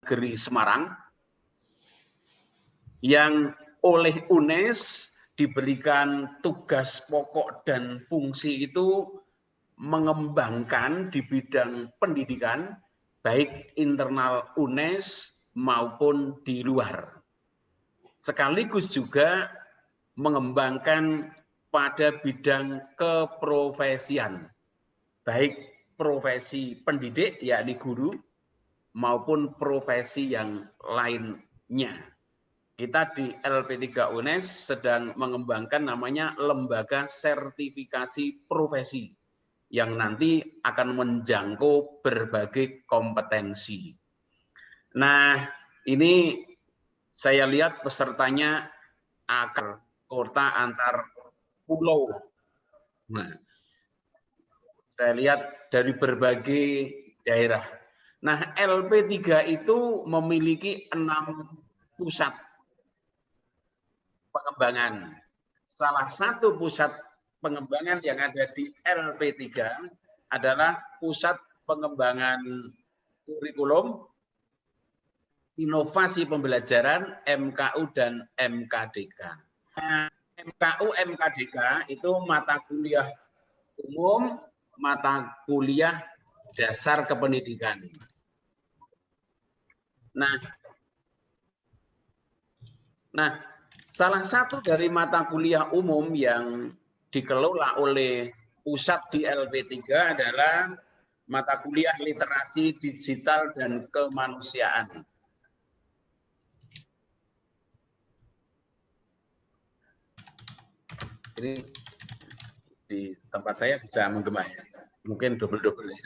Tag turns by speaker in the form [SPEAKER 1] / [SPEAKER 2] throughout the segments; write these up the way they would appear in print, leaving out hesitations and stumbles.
[SPEAKER 1] Negeri Semarang yang oleh UNES diberikan tugas pokok dan fungsi itu mengembangkan di bidang pendidikan baik internal UNES maupun di luar. Sekaligus juga mengembangkan pada bidang keprofesian, baik profesi pendidik yakni guru maupun profesi yang lainnya. Kita di LP3 UNES sedang mengembangkan namanya lembaga sertifikasi profesi yang nanti akan menjangkau berbagai kompetensi. Nah, ini saya lihat pesertanya akan kota antar pulau. Nah, saya lihat dari berbagai daerah. Nah, LP3 itu memiliki 6 pusat pengembangan. Salah satu pusat pengembangan yang ada di LP3 adalah pusat pengembangan kurikulum, inovasi pembelajaran, MKU dan MKDK. Nah, MKU, MKDK itu mata kuliah umum, mata kuliah dasar kependidikan. Nah, salah satu dari mata kuliah umum yang dikelola oleh pusat di LP3 adalah mata kuliah literasi digital dan kemanusiaan. Ini di tempat saya bisa menggema ya, mungkin double-double ya.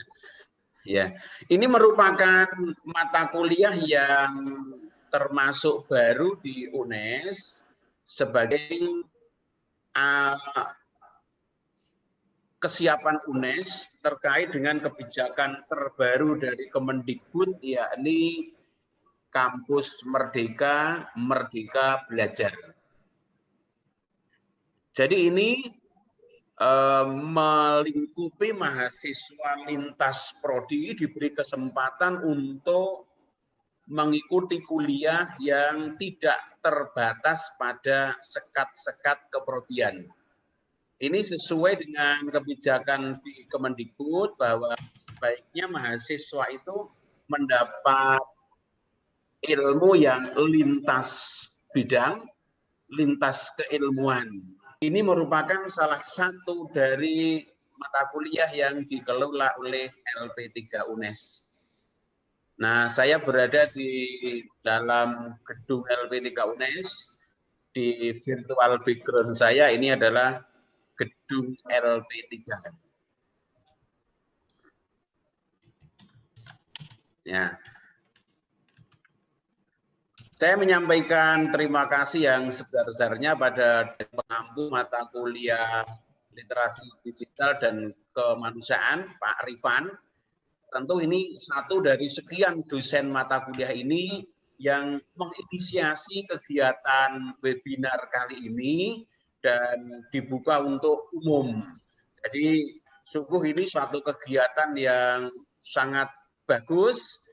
[SPEAKER 1] Ya, ini merupakan mata kuliah yang termasuk baru di UNES sebagai kesiapan UNES terkait dengan kebijakan terbaru dari Kemendikbud, yakni Kampus Merdeka, Merdeka Belajar. Jadi ini melingkupi mahasiswa lintas prodi diberi kesempatan untuk mengikuti kuliah yang tidak terbatas pada sekat-sekat keprodian. Ini sesuai dengan kebijakan di Kemendikbud bahwa sebaiknya mahasiswa itu mendapat ilmu yang lintas bidang, lintas keilmuan. Ini merupakan salah satu dari mata kuliah yang dikelola oleh LP3 UNES. Nah, saya berada di dalam gedung LP3 UNES. Di virtual background saya ini adalah gedung LP3. Ya. Saya menyampaikan terima kasih yang sebesar-besarnya pada pengampu mata kuliah literasi digital dan kemanusiaan, Pak Rifan. Tentu ini satu dari sekian dosen mata kuliah ini yang menginisiasi kegiatan webinar kali ini dan dibuka untuk umum. Jadi sungguh ini suatu kegiatan yang sangat bagus,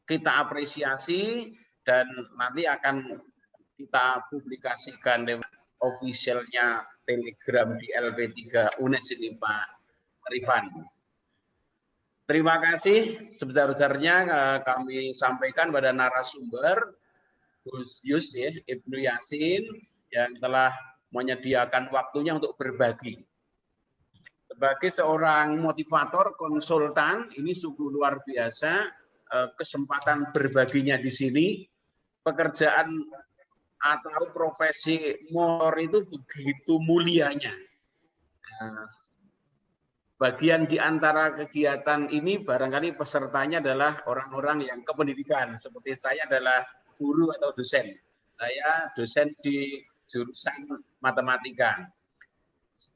[SPEAKER 1] kita apresiasi dan nanti akan kita publikasikan lewat officialnya Telegram di LP3 UNES ini Pak Rifan. Terima kasih sebesar-besarnya kami sampaikan pada narasumber Gus Yus ya, Ibnu Yasin yang telah menyediakan waktunya untuk berbagi. Sebagai seorang motivator, konsultan, ini sungguh luar biasa kesempatan berbaginya di sini. Pekerjaan atau profesi motor itu begitu mulianya. Bagian di antara kegiatan ini barangkali pesertanya adalah orang-orang yang kependidikan. Seperti saya adalah guru atau dosen. Saya dosen di jurusan matematika.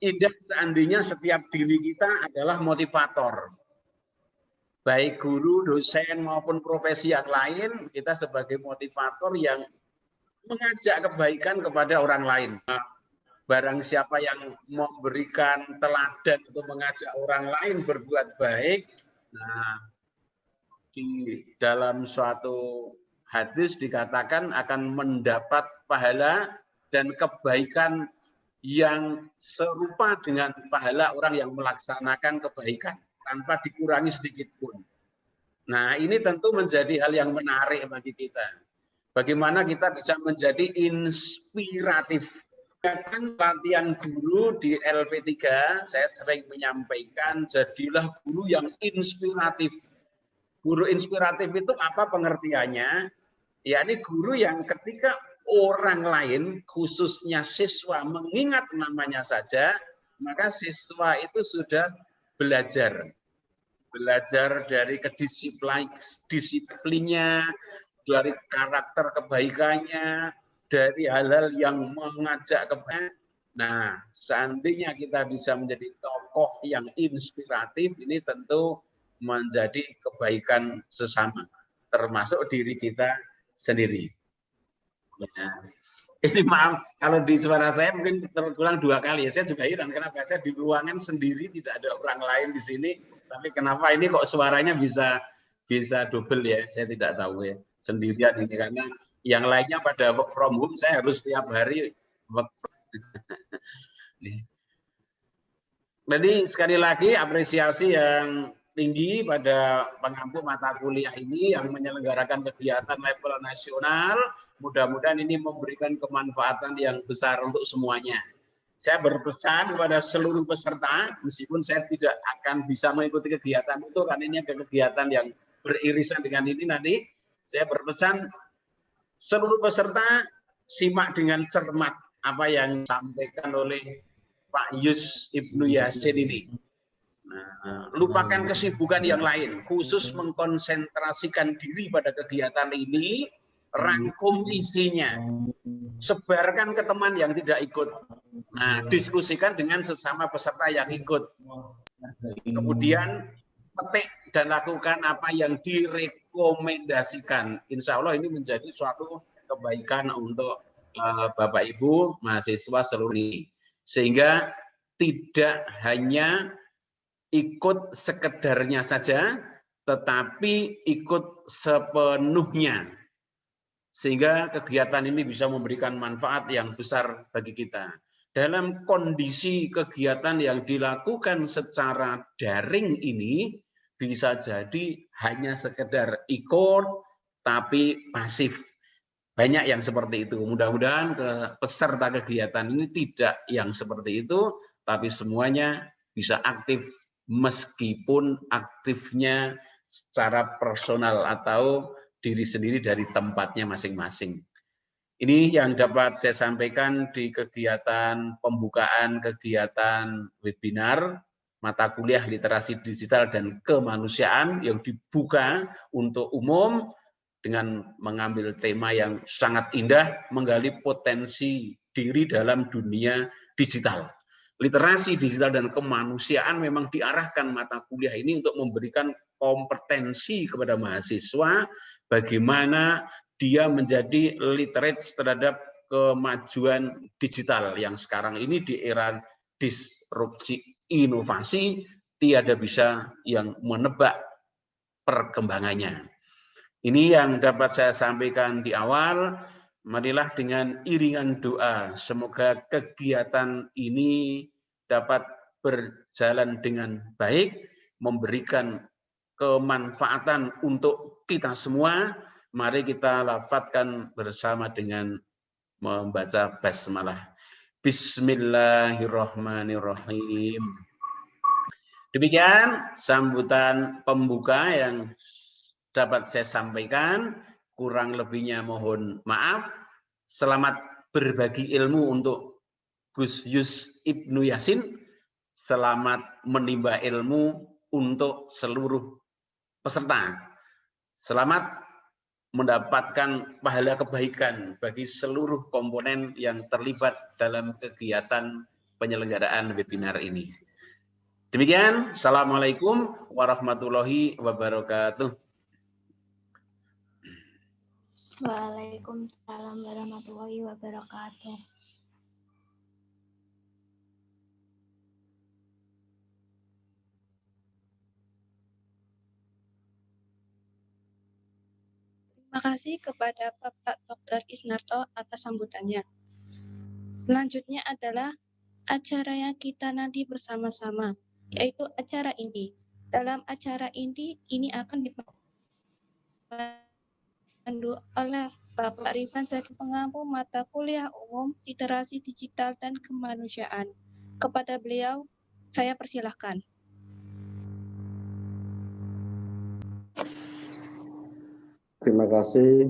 [SPEAKER 1] Indah seandainya setiap diri kita adalah motivator. Baik guru, dosen maupun profesi yang lain, kita sebagai motivator yang mengajak kebaikan kepada orang lain. Barang siapa yang memberikan teladan untuk mengajak orang lain berbuat baik, nah di dalam suatu hadis dikatakan akan mendapat pahala dan kebaikan yang serupa dengan pahala orang yang melaksanakan kebaikan tanpa dikurangi sedikit pun. Nah, ini tentu menjadi hal yang menarik bagi kita. Bagaimana kita bisa menjadi inspiratif. Kan latihan guru di LP3, saya sering menyampaikan, jadilah guru yang inspiratif. Guru inspiratif itu apa pengertiannya? Ya, ini guru yang ketika orang lain, khususnya siswa, mengingat namanya saja, maka siswa itu sudah belajar. Belajar dari disiplinnya, dari karakter kebaikannya, dari hal-hal yang mengajak kebaikan. Nah, seandainya kita bisa menjadi tokoh yang inspiratif, ini tentu menjadi kebaikan sesama, termasuk diri kita sendiri. Nah, ini maaf, kalau di suara saya mungkin terulang 2 kali. Saya juga heran kenapa saya di ruangan sendiri, tidak ada orang lain di sini, tapi kenapa ini kok suaranya bisa double ya? Saya tidak tahu ya. Sendirian ini karena yang lainnya pada work from home, saya harus tiap hari work from Jadi sekali lagi apresiasi yang tinggi pada pengampu mata kuliah ini yang menyelenggarakan kegiatan level nasional. Mudah-mudahan ini memberikan kemanfaatan yang besar untuk semuanya. Saya berpesan kepada seluruh peserta, meskipun saya tidak akan bisa mengikuti kegiatan itu, karena ini ada kegiatan yang beririsan dengan ini nanti. Saya berpesan seluruh peserta simak dengan cermat apa yang disampaikan oleh Pak Yus Ibnu Yasin ini. Nah, lupakan kesibukan yang lain, khusus mengkonsentrasikan diri pada kegiatan ini, rangkum isinya, sebarkan ke teman yang tidak ikut. Nah, diskusikan dengan sesama peserta yang ikut. Kemudian petik dan lakukan apa yang direkomendasikan. Insya Allah ini menjadi suatu kebaikan untuk Bapak Ibu mahasiswa seluruh ini. Sehingga tidak hanya ikut sekedarnya saja, tetapi ikut sepenuhnya. Sehingga kegiatan ini bisa memberikan manfaat yang besar bagi kita. Dalam kondisi kegiatan yang dilakukan secara daring ini, bisa jadi hanya sekedar ikut, tapi pasif. Banyak yang seperti itu. Mudah-mudahan peserta kegiatan ini tidak yang seperti itu, tapi semuanya bisa aktif meskipun aktifnya secara personal atau diri sendiri dari tempatnya masing-masing. Ini yang dapat saya sampaikan di kegiatan pembukaan kegiatan webinar mata kuliah literasi digital dan kemanusiaan yang dibuka untuk umum dengan mengambil tema yang sangat indah, menggali potensi diri dalam dunia digital. Literasi digital dan kemanusiaan memang diarahkan mata kuliah ini untuk memberikan kompetensi kepada mahasiswa bagaimana dia menjadi literate terhadap kemajuan digital yang sekarang ini di era disrupsi inovasi, tiada bisa yang menebak perkembangannya. Ini yang dapat saya sampaikan di awal. Marilah dengan iringan doa, semoga kegiatan ini dapat berjalan dengan baik, memberikan kemanfaatan untuk kita semua. Mari kita lafadzkan bersama dengan membaca basmalah. Bismillahirrahmanirrahim. Demikian sambutan pembuka yang dapat saya sampaikan. Kurang lebihnya mohon maaf. Selamat berbagi ilmu untuk Gus Yus Ibnu Yasin. Selamat menimba ilmu untuk seluruh peserta. Selamat mendapatkan pahala kebaikan bagi seluruh komponen yang terlibat dalam kegiatan penyelenggaraan webinar ini. Demikian, Assalamualaikum warahmatullahi wabarakatuh.
[SPEAKER 2] Waalaikumsalam warahmatullahi wabarakatuh.
[SPEAKER 3] kasih kepada Bapak Dr. Isnarto atas sambutannya. Selanjutnya adalah acara yang kita nanti bersama-sama, yaitu acara inti. Dalam acara inti ini akan dipandu oleh Bapak Rifan sebagai pengampu mata kuliah umum literasi digital dan kemanusiaan. Kepada beliau, saya persilahkan.
[SPEAKER 4] Terima kasih.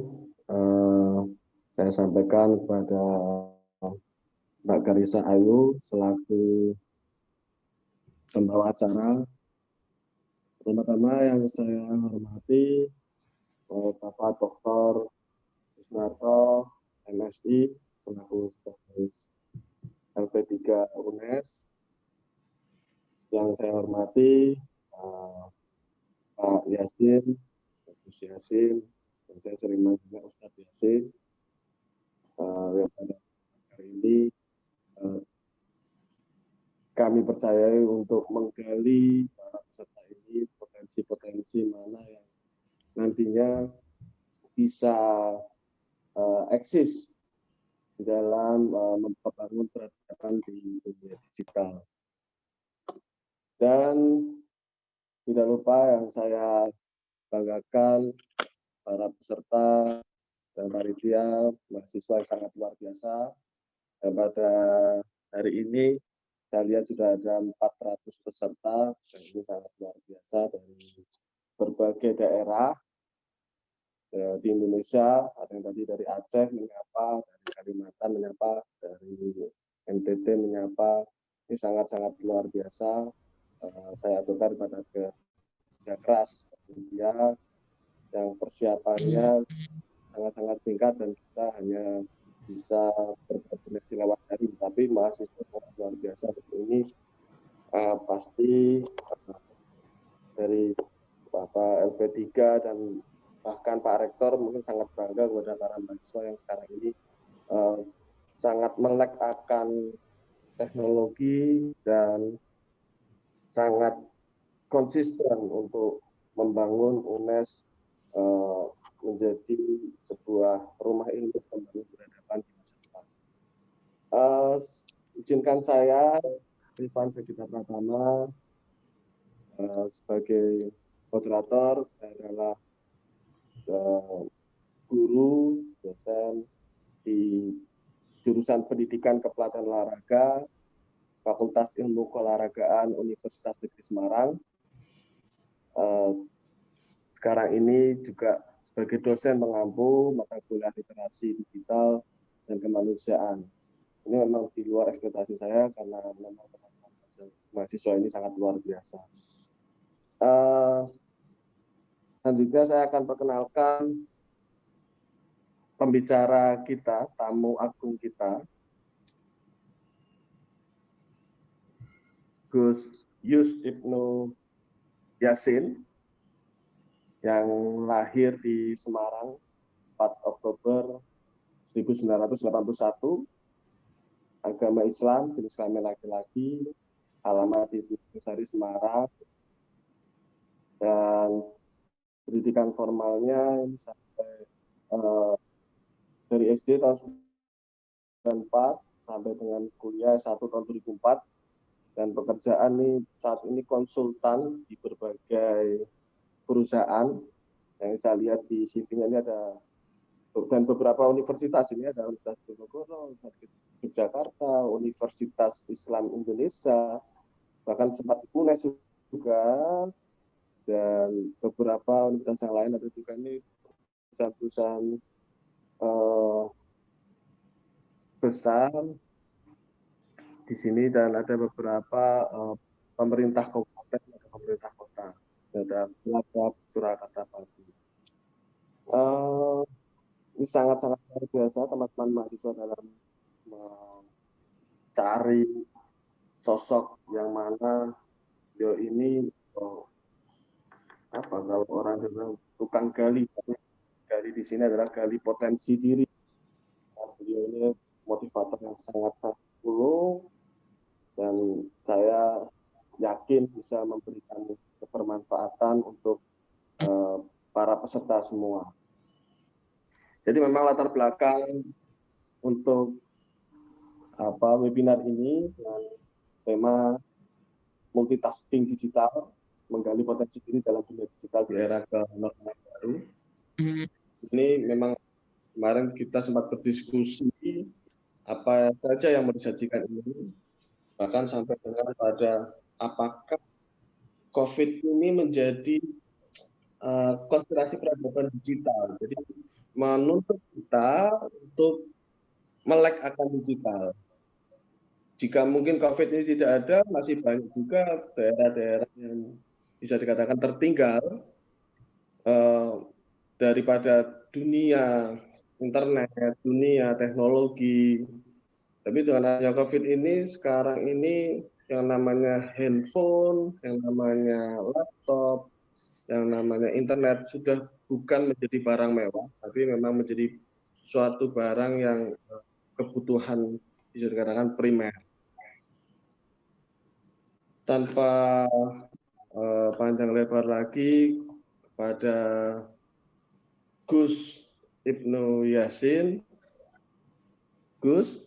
[SPEAKER 4] Saya sampaikan kepada Mbak Garisa Ayu selaku pembawa acara. Pertama-tama yang saya hormati Bapak Dr. Isnarto, MSI, selaku Sekretaris LP3 UNES. Yang saya hormati Pak Yasin, Gus Yasin, dan saya sering manggilnya Ustadz Yasin. Yang pada hari ini kami percayai untuk menggali para peserta ini potensi-potensi mana yang nantinya bisa eksis di dalam membangun peradaban di dunia digital. Dan tidak lupa yang saya banggakan para peserta dan panitia mahasiswa yang sangat luar biasa. Dan pada hari ini saya lihat sudah ada 400 peserta, dan ini sangat luar biasa dari berbagai daerah di Indonesia. Ada yang tadi dari Aceh menyapa, dari Kalimantan menyapa, dari NTT menyapa. Ini sangat-sangat luar biasa. Saya aturkan pada kerja keras media yang persiapannya sangat-sangat singkat dan kita hanya bisa berkoordinasi lewat daring, tapi mahasiswa luar biasa seperti ini pasti dari Bapak LP3 dan bahkan Pak Rektor mungkin sangat bangga kepada para mahasiswa yang sekarang ini sangat melek akan teknologi dan sangat konsisten untuk membangun UNES menjadi sebuah rumah ilmu pembangunan peradaban di masa depan. Izinkan saya, Rifan Segita Pratama, sebagai moderator. Saya adalah guru, dosen di jurusan Pendidikan Kepelatihan Olahraga, Fakultas Ilmu Keolahragaan Universitas Negeri Semarang. Sekarang ini juga sebagai dosen mengampu mata kuliah literasi digital dan kemanusiaan. Ini memang di luar ekspektasi saya karena memang mahasiswa ini sangat luar biasa. Selanjutnya saya akan perkenalkan pembicara kita, tamu agung kita, Gus Yus Ibnu Yasin, yang lahir di Semarang 4 Oktober 1981, agama Islam, jenis kelamin laki-laki, alamat di Sari Semarang, dan pendidikan formalnya ini sampai dari SD tahun 1994 sampai dengan kuliah 1 tahun 2004, dan pekerjaan ini saat ini konsultan di berbagai perusahaan. Yang saya lihat di CV-nya ini ada, dan beberapa universitas, ini ada Universitas Diponegoro, Universitas Jakarta, Universitas Islam Indonesia, bahkan sempat di UNES juga, dan beberapa universitas yang lain. Ada juga ini perusahaan-perusahaan besar di sini, dan ada beberapa pemerintah kabupaten, ada pemerintah kota, ada Cilacap, Surakarta, Pati. Ini sangat-sangat luar biasa teman-teman mahasiswa dalam mencari sosok yang mana beliau ini kalau orang bilang tukang gali di sini adalah gali potensi diri. Beliau ini motivator yang sangat ulung, dan saya yakin bisa memberikan kebermanfaatan untuk para peserta semua. Jadi memang latar belakang untuk webinar ini dengan tema multitasking digital, menggali potensi diri dalam dunia digital di era kenormalan baru. Ini memang kemarin kita sempat berdiskusi apa saja yang mau disajikan ini, bahkan sampai dengan pada apakah COVID ini menjadi konspirasi peradaban digital. Jadi menuntut kita untuk melek akan digital. Jika mungkin COVID ini tidak ada, masih banyak juga daerah-daerah yang bisa dikatakan tertinggal daripada dunia internet, dunia teknologi. Tapi dengan adanya COVID ini, sekarang ini yang namanya handphone, yang namanya laptop, yang namanya internet sudah bukan menjadi barang mewah, tapi memang menjadi suatu barang yang kebutuhan bisa dikatakan primer. Tanpa panjang lebar lagi, kepada Gus Ibnu Yasin. Gus.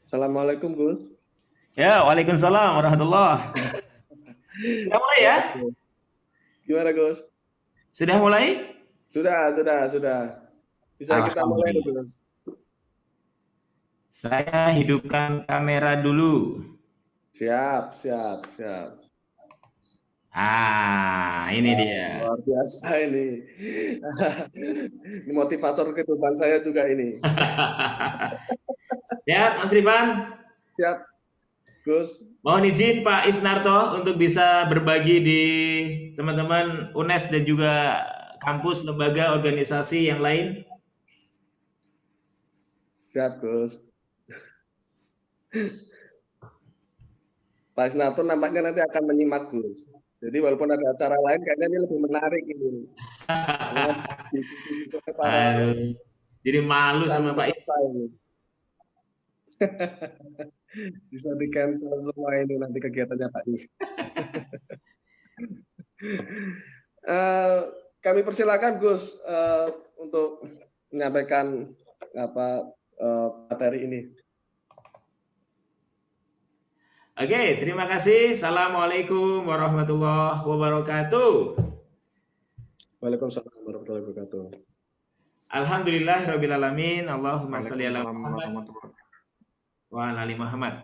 [SPEAKER 4] Assalamualaikum Gus.
[SPEAKER 5] Ya, waalaikumsalam warahmatullahi. Sudah mulai ya?
[SPEAKER 4] Gimana Gus?
[SPEAKER 5] Sudah mulai?
[SPEAKER 4] Sudah. Bisa kita mulai Gus.
[SPEAKER 5] Saya hidupkan kamera dulu.
[SPEAKER 4] Siap.
[SPEAKER 5] Ini dia.
[SPEAKER 4] Luar biasa ini. Ini motivator kehidupan saya juga ini.
[SPEAKER 5] Ya, Mas Rifan.
[SPEAKER 4] Siap, Gus.
[SPEAKER 5] Mohon izin Pak Isnarto untuk bisa berbagi di teman-teman UNES dan juga kampus, lembaga, organisasi yang lain.
[SPEAKER 4] Siap, Gus. Pak Isnarto nampaknya nanti akan menyimak, Gus. Jadi walaupun ada acara lain, kayaknya ini lebih menarik ini.
[SPEAKER 5] Jadi malu sama Pak Isnarto.
[SPEAKER 4] Bisa di-cancel semua ini nanti kegiatannya Pak Is. Kami persilakan Gus untuk menyampaikan materi ini.
[SPEAKER 5] Oke, terima kasih. Assalamualaikum warahmatullahi wabarakatuh.
[SPEAKER 4] Waalaikumsalam warahmatullahi wabarakatuh.
[SPEAKER 5] Alhamdulillah rabbil alamin. Allahumma shalli ala Muhammad wa ala ali Muhammad.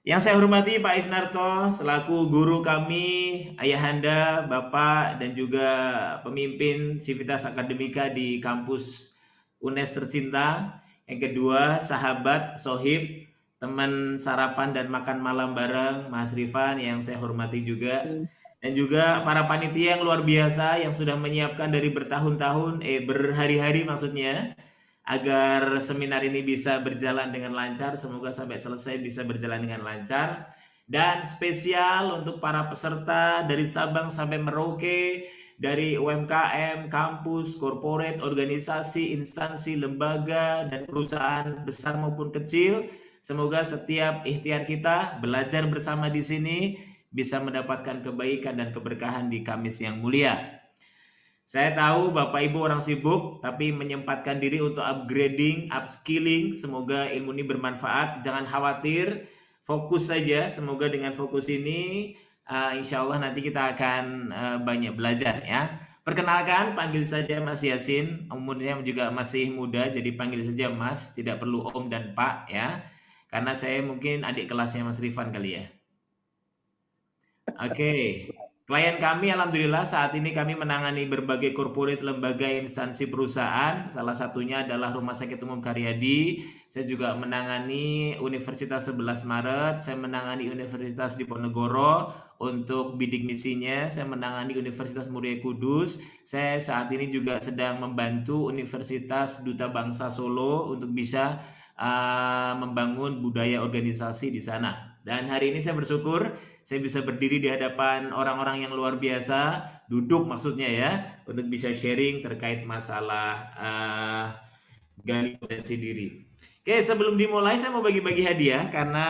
[SPEAKER 5] Yang saya hormati Pak Isnarto selaku guru kami, ayahanda, Bapak dan juga pemimpin Sivitas Akademika di kampus UNES tercinta. Yang kedua, sahabat, sohib, teman sarapan dan makan malam bareng Mas Rifan yang saya hormati juga. Dan juga para panitia yang luar biasa yang sudah menyiapkan dari bertahun-tahun, berhari-hari maksudnya, agar seminar ini bisa berjalan dengan lancar. Semoga sampai selesai bisa berjalan dengan lancar. Dan spesial untuk para peserta dari Sabang sampai Merauke, dari UMKM, kampus, korporat, organisasi, instansi, lembaga, dan perusahaan besar maupun kecil. Semoga setiap ikhtiar kita belajar bersama di sini bisa mendapatkan kebaikan dan keberkahan di Kamis yang mulia. Saya tahu Bapak Ibu orang sibuk, tapi menyempatkan diri untuk upgrading, upskilling. Semoga ilmu ini bermanfaat. Jangan khawatir, fokus saja. Semoga dengan fokus ini, insya Allah nanti kita akan banyak belajar ya. Perkenalkan, panggil saja Mas Yasin. Umurnya juga masih muda, jadi panggil saja Mas. Tidak perlu Om dan Pak ya. Karena saya mungkin adik kelasnya Mas Rifan kali ya. Oke. Klien kami alhamdulillah saat ini kami menangani berbagai korporat, lembaga, instansi perusahaan. Salah satunya adalah Rumah Sakit Umum Karyadi. Saya juga menangani Universitas 11 Maret. Saya menangani Universitas Diponegoro untuk bidik misinya. Saya menangani Universitas Muria Kudus. Saya saat ini juga sedang membantu Universitas Duta Bangsa Solo untuk bisa membangun budaya organisasi di sana. Dan hari ini saya bersyukur saya bisa berdiri di hadapan orang-orang yang luar biasa, duduk maksudnya ya, untuk bisa sharing terkait masalah gali potensi diri. Oke, sebelum dimulai saya mau bagi-bagi hadiah karena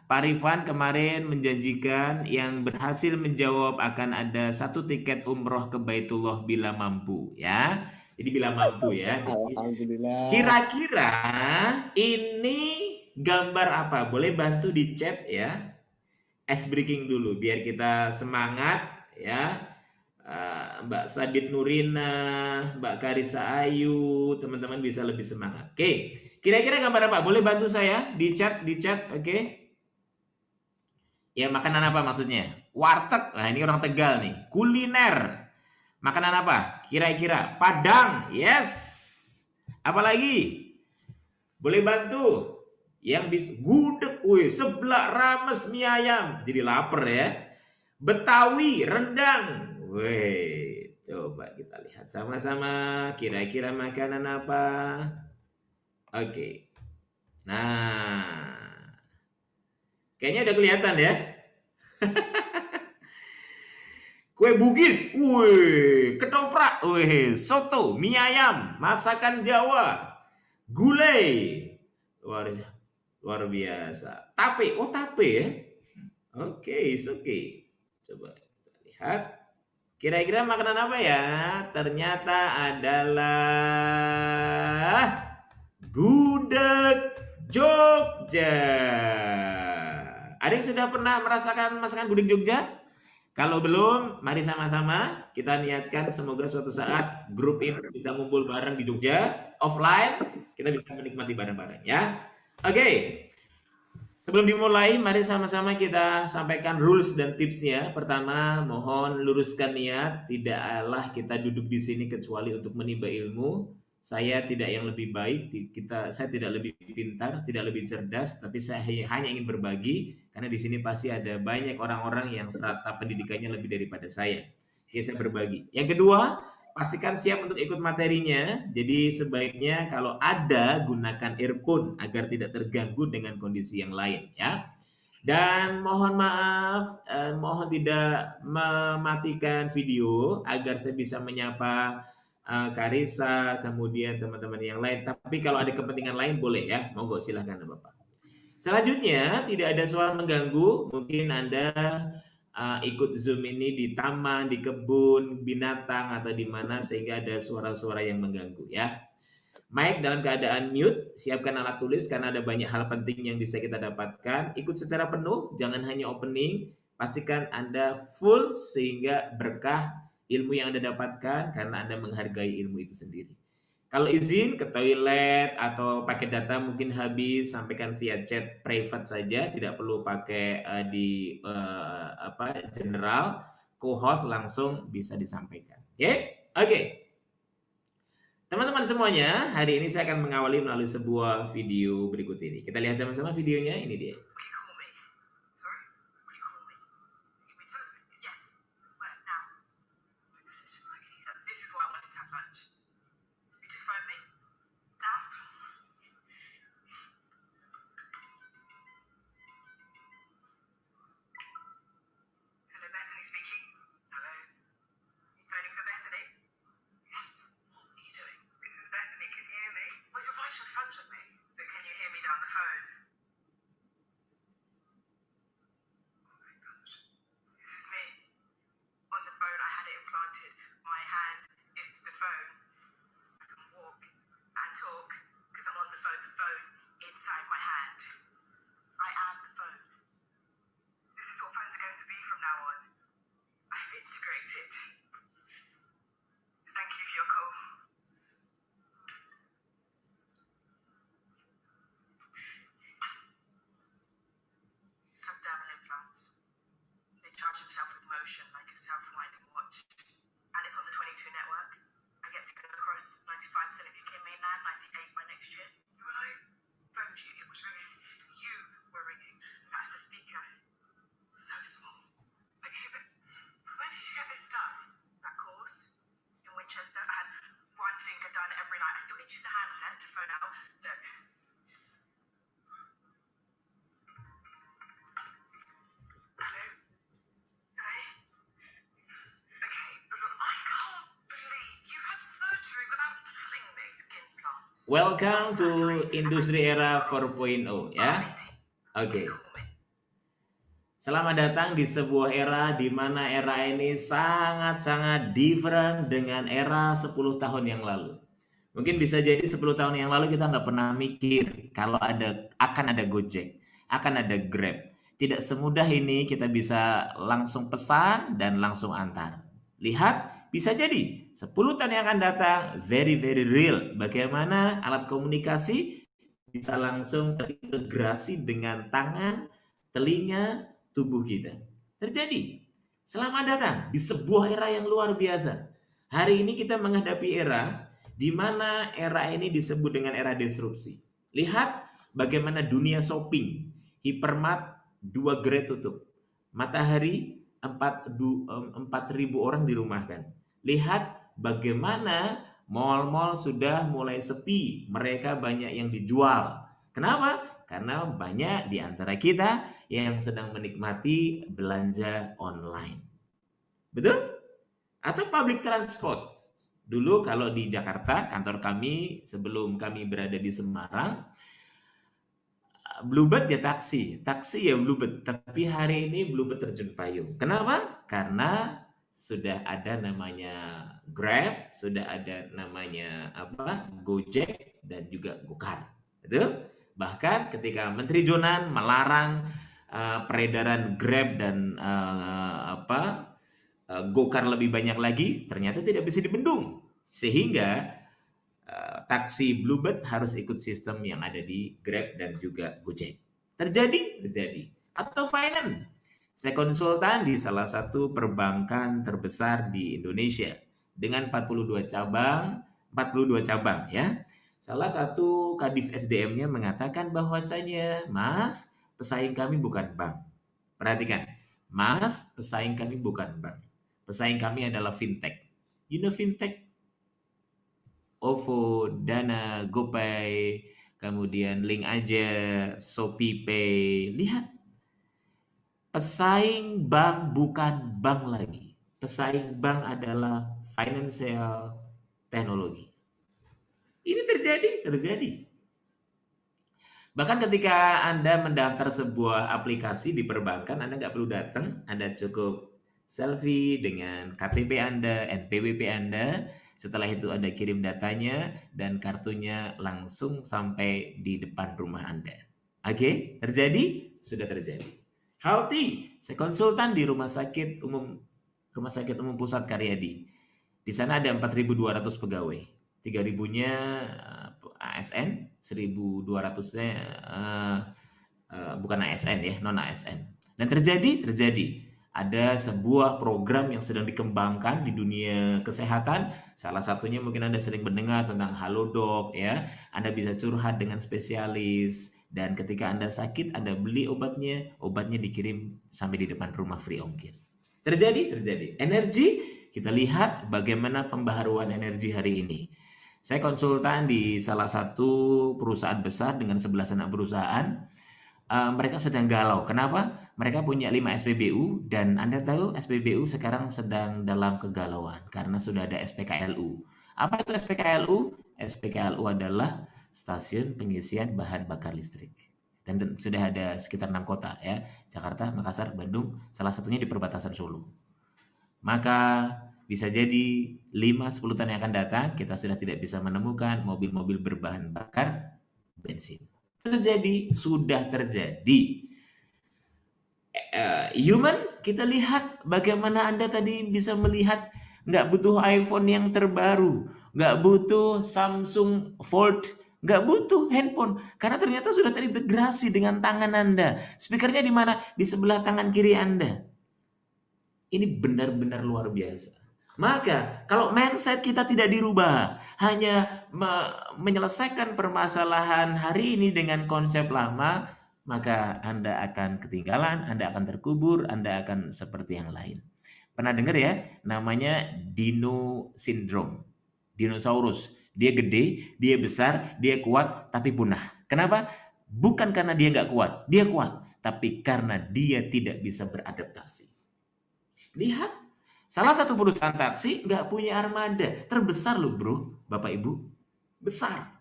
[SPEAKER 5] Pak Rifan kemarin menjanjikan yang berhasil menjawab akan ada 1 tiket umroh ke Baitullah bila mampu ya. Jadi bila mampu ya.
[SPEAKER 4] Alhamdulillah.
[SPEAKER 5] Kira-kira ini gambar apa? Boleh bantu di chat ya. Ice breaking dulu biar kita semangat ya. Mbak Sadid Nurina, Mbak Karisa Ayu, teman-teman bisa lebih semangat. Oke, kira-kira gambar apa? Boleh bantu saya di chat, oke? Ya, makanan apa maksudnya? Warteg. Nah, ini orang Tegal nih. Kuliner. Makanan apa? Kira-kira Padang. Yes. Apalagi? Boleh bantu? Yang bisa gudeg, wih, seblak, rames, mie ayam. Jadi lapar ya. Betawi, rendang. Wih, coba kita lihat sama-sama. Kira-kira makanan apa? Oke. Nah, kayaknya udah kelihatan ya. Kue Bugis, wih, ketoprak, wih, soto, mie ayam, masakan Jawa, gulai, luar biasa. Tape, oh tape ya. Oke, oke. Coba kita lihat. Kira-kira makanan apa ya? Ternyata adalah gudeg Jogja. Ada yang sudah pernah merasakan masakan gudeg Jogja? Kalau belum, mari sama-sama kita niatkan semoga suatu saat grup ini bisa ngumpul bareng di Jogja, offline, kita bisa menikmati bareng-bareng ya. Oke. Sebelum dimulai, mari sama-sama kita sampaikan rules dan tipsnya. Pertama, mohon luruskan niat, tidaklah kita duduk di sini kecuali untuk menimba ilmu. Saya tidak yang lebih baik, saya tidak lebih pintar, tidak lebih cerdas, tapi saya hanya ingin berbagi karena di sini pasti ada banyak orang-orang yang strata pendidikannya lebih daripada saya. Jadi saya berbagi. Yang kedua, pastikan siap untuk ikut materinya. Jadi sebaiknya kalau ada gunakan earphone agar tidak terganggu dengan kondisi yang lain ya. Dan mohon maaf, mohon tidak mematikan video agar saya bisa menyapa Karisa, kemudian teman-teman yang lain. Tapi kalau ada kepentingan lain boleh ya, monggo silahkan Bapak. Selanjutnya tidak ada suara mengganggu. Mungkin Anda ikut Zoom ini di taman, di kebun binatang atau di mana sehingga ada suara-suara yang mengganggu ya. Mic dalam keadaan mute, siapkan alat tulis karena ada banyak hal penting yang bisa kita dapatkan. Ikut secara penuh, jangan hanya opening. Pastikan Anda full sehingga berkah ilmu yang Anda dapatkan karena Anda menghargai ilmu itu sendiri. Kalau izin ke toilet atau pakai data mungkin habis, sampaikan via chat private saja, tidak perlu pakai di general. Co-host langsung bisa disampaikan. Oke. Teman-teman semuanya, hari ini saya akan mengawali melalui sebuah video berikut ini. Kita lihat sama-sama videonya, ini dia. Welcome to industri era 4.0 ya. Oke. Selamat datang di sebuah era di mana era ini sangat-sangat different dengan era 10 tahun yang lalu. Mungkin bisa jadi 10 tahun yang lalu kita nggak pernah mikir kalau akan ada Gojek, akan ada Grab. Tidak semudah ini kita bisa langsung pesan dan langsung antar. Lihat, bisa jadi 10 tahun yang akan datang very very real. Bagaimana alat komunikasi bisa langsung terintegrasi dengan tangan, telinga, tubuh kita. Terjadi. Selamat datang di sebuah era yang luar biasa. Hari ini kita menghadapi era di mana era ini disebut dengan era disrupsi. Lihat bagaimana dunia shopping, Hypermart 2 gerai tutup. Matahari 4.000 orang dirumahkan. Lihat bagaimana mal-mal sudah mulai sepi, mereka banyak yang dijual. Kenapa? Karena banyak di antara kita yang sedang menikmati belanja online. Betul? Atau public transport. Dulu kalau di Jakarta, kantor kami sebelum kami berada di Semarang, Bluebird ya taksi ya Bluebird. Tapi hari ini Bluebird terjun payung. Kenapa? Karena sudah ada namanya Grab, sudah ada namanya Gojek dan juga Gokar. Betul? Bahkan ketika Menteri Jonan melarang peredaran Grab dan Gokar lebih banyak lagi, ternyata tidak bisa dibendung. Sehingga taksi Bluebird harus ikut sistem yang ada di Grab dan juga Gojek. Terjadi. Atau finance. Saya konsultan di salah satu perbankan terbesar di Indonesia dengan 42 cabang ya. Salah satu Kadif SDM-nya mengatakan bahwasanya, Mas, pesaing kami bukan bank. Perhatikan, Mas, pesaing kami bukan bank. Pesaing kami adalah fintech. You know fintech? OVO, Dana, GoPay, kemudian Link Aja, ShopeePay. Lihat, pesaing bank bukan bank lagi. Pesaing bank adalah financial technology. Ini terjadi. Bahkan ketika Anda mendaftar sebuah aplikasi di perbankan, Anda nggak perlu datang, Anda cukup selfie dengan KTP Anda, NPWP Anda. Setelah itu Anda kirim datanya dan kartunya langsung sampai di depan rumah Anda. Oke, terjadi? Sudah terjadi. Healthy, saya konsultan di Rumah Sakit Umum Pusat Karyadi. Di sana ada 4.200 pegawai. 3.000-nya ASN, 1.200-nya bukan ASN ya, non ASN. Dan terjadi. Ada sebuah program yang sedang dikembangkan di dunia kesehatan. Salah satunya mungkin Anda sering mendengar tentang Halodoc ya. Anda bisa curhat dengan spesialis dan ketika Anda sakit, Anda beli obatnya dikirim sampai di depan rumah free ongkir. Terjadi. Energi, kita lihat bagaimana pembaharuan energi hari ini. Saya konsultan di salah satu perusahaan besar dengan 11 anak perusahaan. Mereka sedang galau. Kenapa? Mereka punya 5 SPBU dan Anda tahu SPBU sekarang sedang dalam kegalauan karena sudah ada SPKLU. Apa itu SPKLU? SPKLU adalah stasiun pengisian bahan bakar listrik. Dan sudah ada sekitar 6 kota ya. Jakarta, Makassar, Bandung, salah satunya di perbatasan Solo. Maka bisa jadi 5-10 tahun yang akan datang kita sudah tidak bisa menemukan mobil-mobil berbahan bakar bensin. Sudah terjadi. Human, kita lihat bagaimana Anda tadi bisa melihat nggak butuh iPhone yang terbaru, nggak butuh Samsung Fold, nggak butuh handphone karena ternyata sudah terintegrasi dengan tangan Anda. Speakernya di mana? Di sebelah tangan kiri Anda. Ini benar-benar luar biasa. Maka kalau mindset kita tidak dirubah, hanya menyelesaikan permasalahan hari ini dengan konsep lama, maka Anda akan ketinggalan, Anda akan terkubur, Anda akan seperti yang lain. Pernah dengar ya, namanya Dino Syndrome. Dinosaurus, dia gede, dia besar, dia kuat, tapi punah. Kenapa? Bukan karena dia nggak kuat, dia kuat, tapi karena dia tidak bisa beradaptasi. Lihat. Salah satu perusahaan taksi nggak punya armada. Terbesar loh bro, Bapak Ibu. Besar.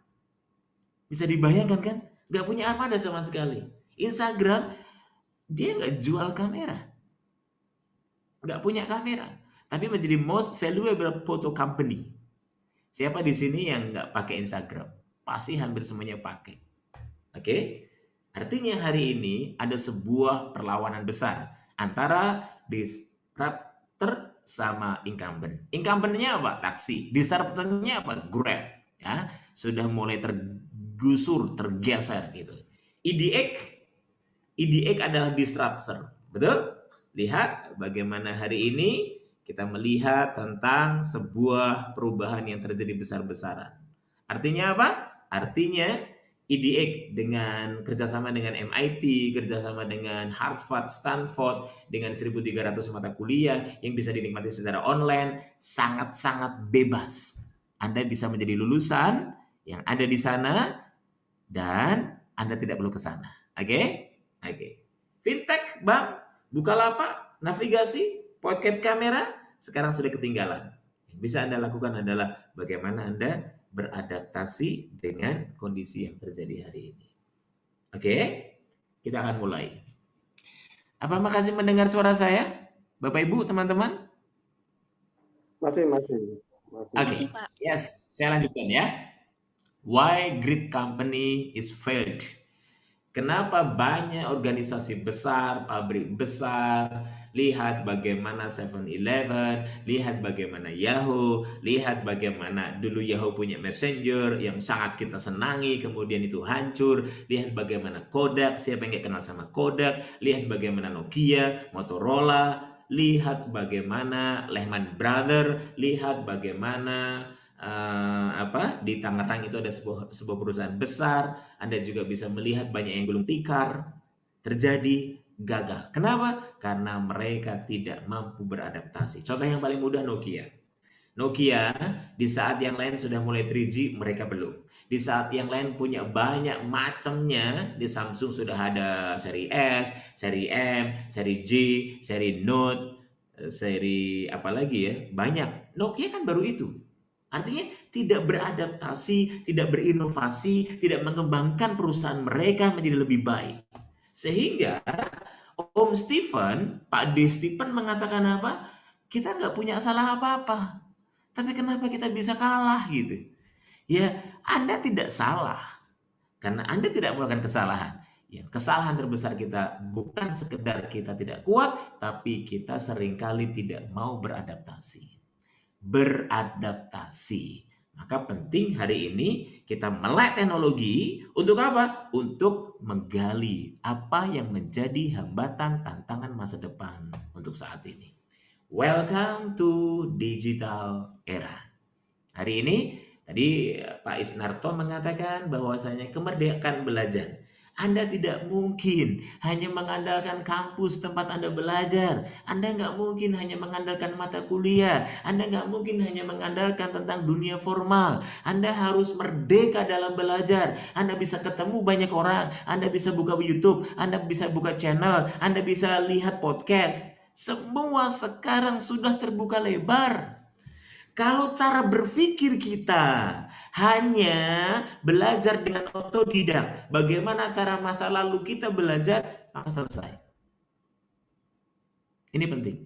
[SPEAKER 5] Bisa dibayangkan kan? Nggak punya armada sama sekali. Instagram Dia nggak jual kamera, nggak punya kamera, tapi menjadi most valuable photo company. Siapa di sini yang nggak pakai Instagram? Pasti hampir semuanya pakai. Oke? Artinya hari ini ada sebuah perlawanan besar antara disruptor sama incumbent. Incumbentnya apa? Taksi. Disruptornya apa? Grab. Ya, sudah mulai tergusur, tergeser gitu. EDX adalah disruptor. Betul? Lihat bagaimana hari ini kita melihat tentang sebuah perubahan yang terjadi besar-besaran. Artinya apa? Artinya EDX dengan kerjasama dengan MIT, kerjasama dengan Harvard, Stanford, dengan 1.300 mata kuliah yang bisa dinikmati secara online, sangat-sangat bebas. Anda bisa menjadi lulusan yang ada di sana dan Anda tidak perlu ke sana. Oke? Fintech, bank, Bukalapak, navigasi, pocket kamera, sekarang sudah ketinggalan. Yang bisa Anda lakukan adalah bagaimana Anda beradaptasi dengan kondisi yang terjadi hari ini. Oke, kita akan mulai. Apa masih mendengar suara saya? Bapak Ibu, teman-teman?
[SPEAKER 4] Masih.
[SPEAKER 5] Oke, yes, saya lanjutkan ya. Why great company is failed? Kenapa banyak organisasi besar, pabrik besar, lihat bagaimana 7-Eleven, lihat bagaimana Yahoo, lihat bagaimana dulu Yahoo punya Messenger yang sangat kita senangi, kemudian itu hancur, lihat bagaimana Kodak, siapa yang gak kenal sama Kodak, lihat bagaimana Nokia, Motorola, lihat bagaimana Lehman Brothers, lihat bagaimana di Tangerang itu ada sebuah perusahaan besar. Anda juga bisa melihat banyak yang gulung tikar terjadi gagal. Kenapa? Karena mereka tidak mampu beradaptasi. Contoh yang paling mudah Nokia. Nokia di saat yang lain sudah mulai 3G, mereka belum. Di saat yang lain punya banyak macamnya, di Samsung sudah ada seri S, seri M, seri G, seri Note, seri apa lagi ya? Banyak. Nokia kan baru itu. Artinya tidak beradaptasi, tidak berinovasi, tidak mengembangkan perusahaan mereka menjadi lebih baik. Sehingga Om Stephen, Pak D. Stephen mengatakan apa? Kita nggak punya salah apa-apa. Tapi kenapa kita bisa kalah gitu? Ya, Anda tidak salah. Karena Anda tidak melakukan kesalahan. Ya, kesalahan terbesar kita bukan sekedar kita tidak kuat, tapi kita seringkali tidak mau beradaptasi. Maka penting hari ini kita melek teknologi untuk apa? Untuk menggali apa yang menjadi hambatan tantangan masa depan untuk saat ini. Welcome to digital era. Hari ini tadi Pak Isnarto mengatakan bahwasanya kemerdekaan belajar. Anda tidak mungkin hanya mengandalkan kampus tempat Anda belajar. Anda nggak mungkin hanya mengandalkan mata kuliah. Anda nggak mungkin hanya mengandalkan tentang dunia formal. Anda harus merdeka dalam belajar. Anda bisa ketemu banyak orang. Anda bisa buka YouTube. Anda bisa buka channel. Anda bisa lihat podcast. Semua sekarang sudah terbuka lebar. Kalau cara berpikir kita hanya belajar dengan otodidak, bagaimana cara masa lalu kita belajar, maka selesai. Ini penting.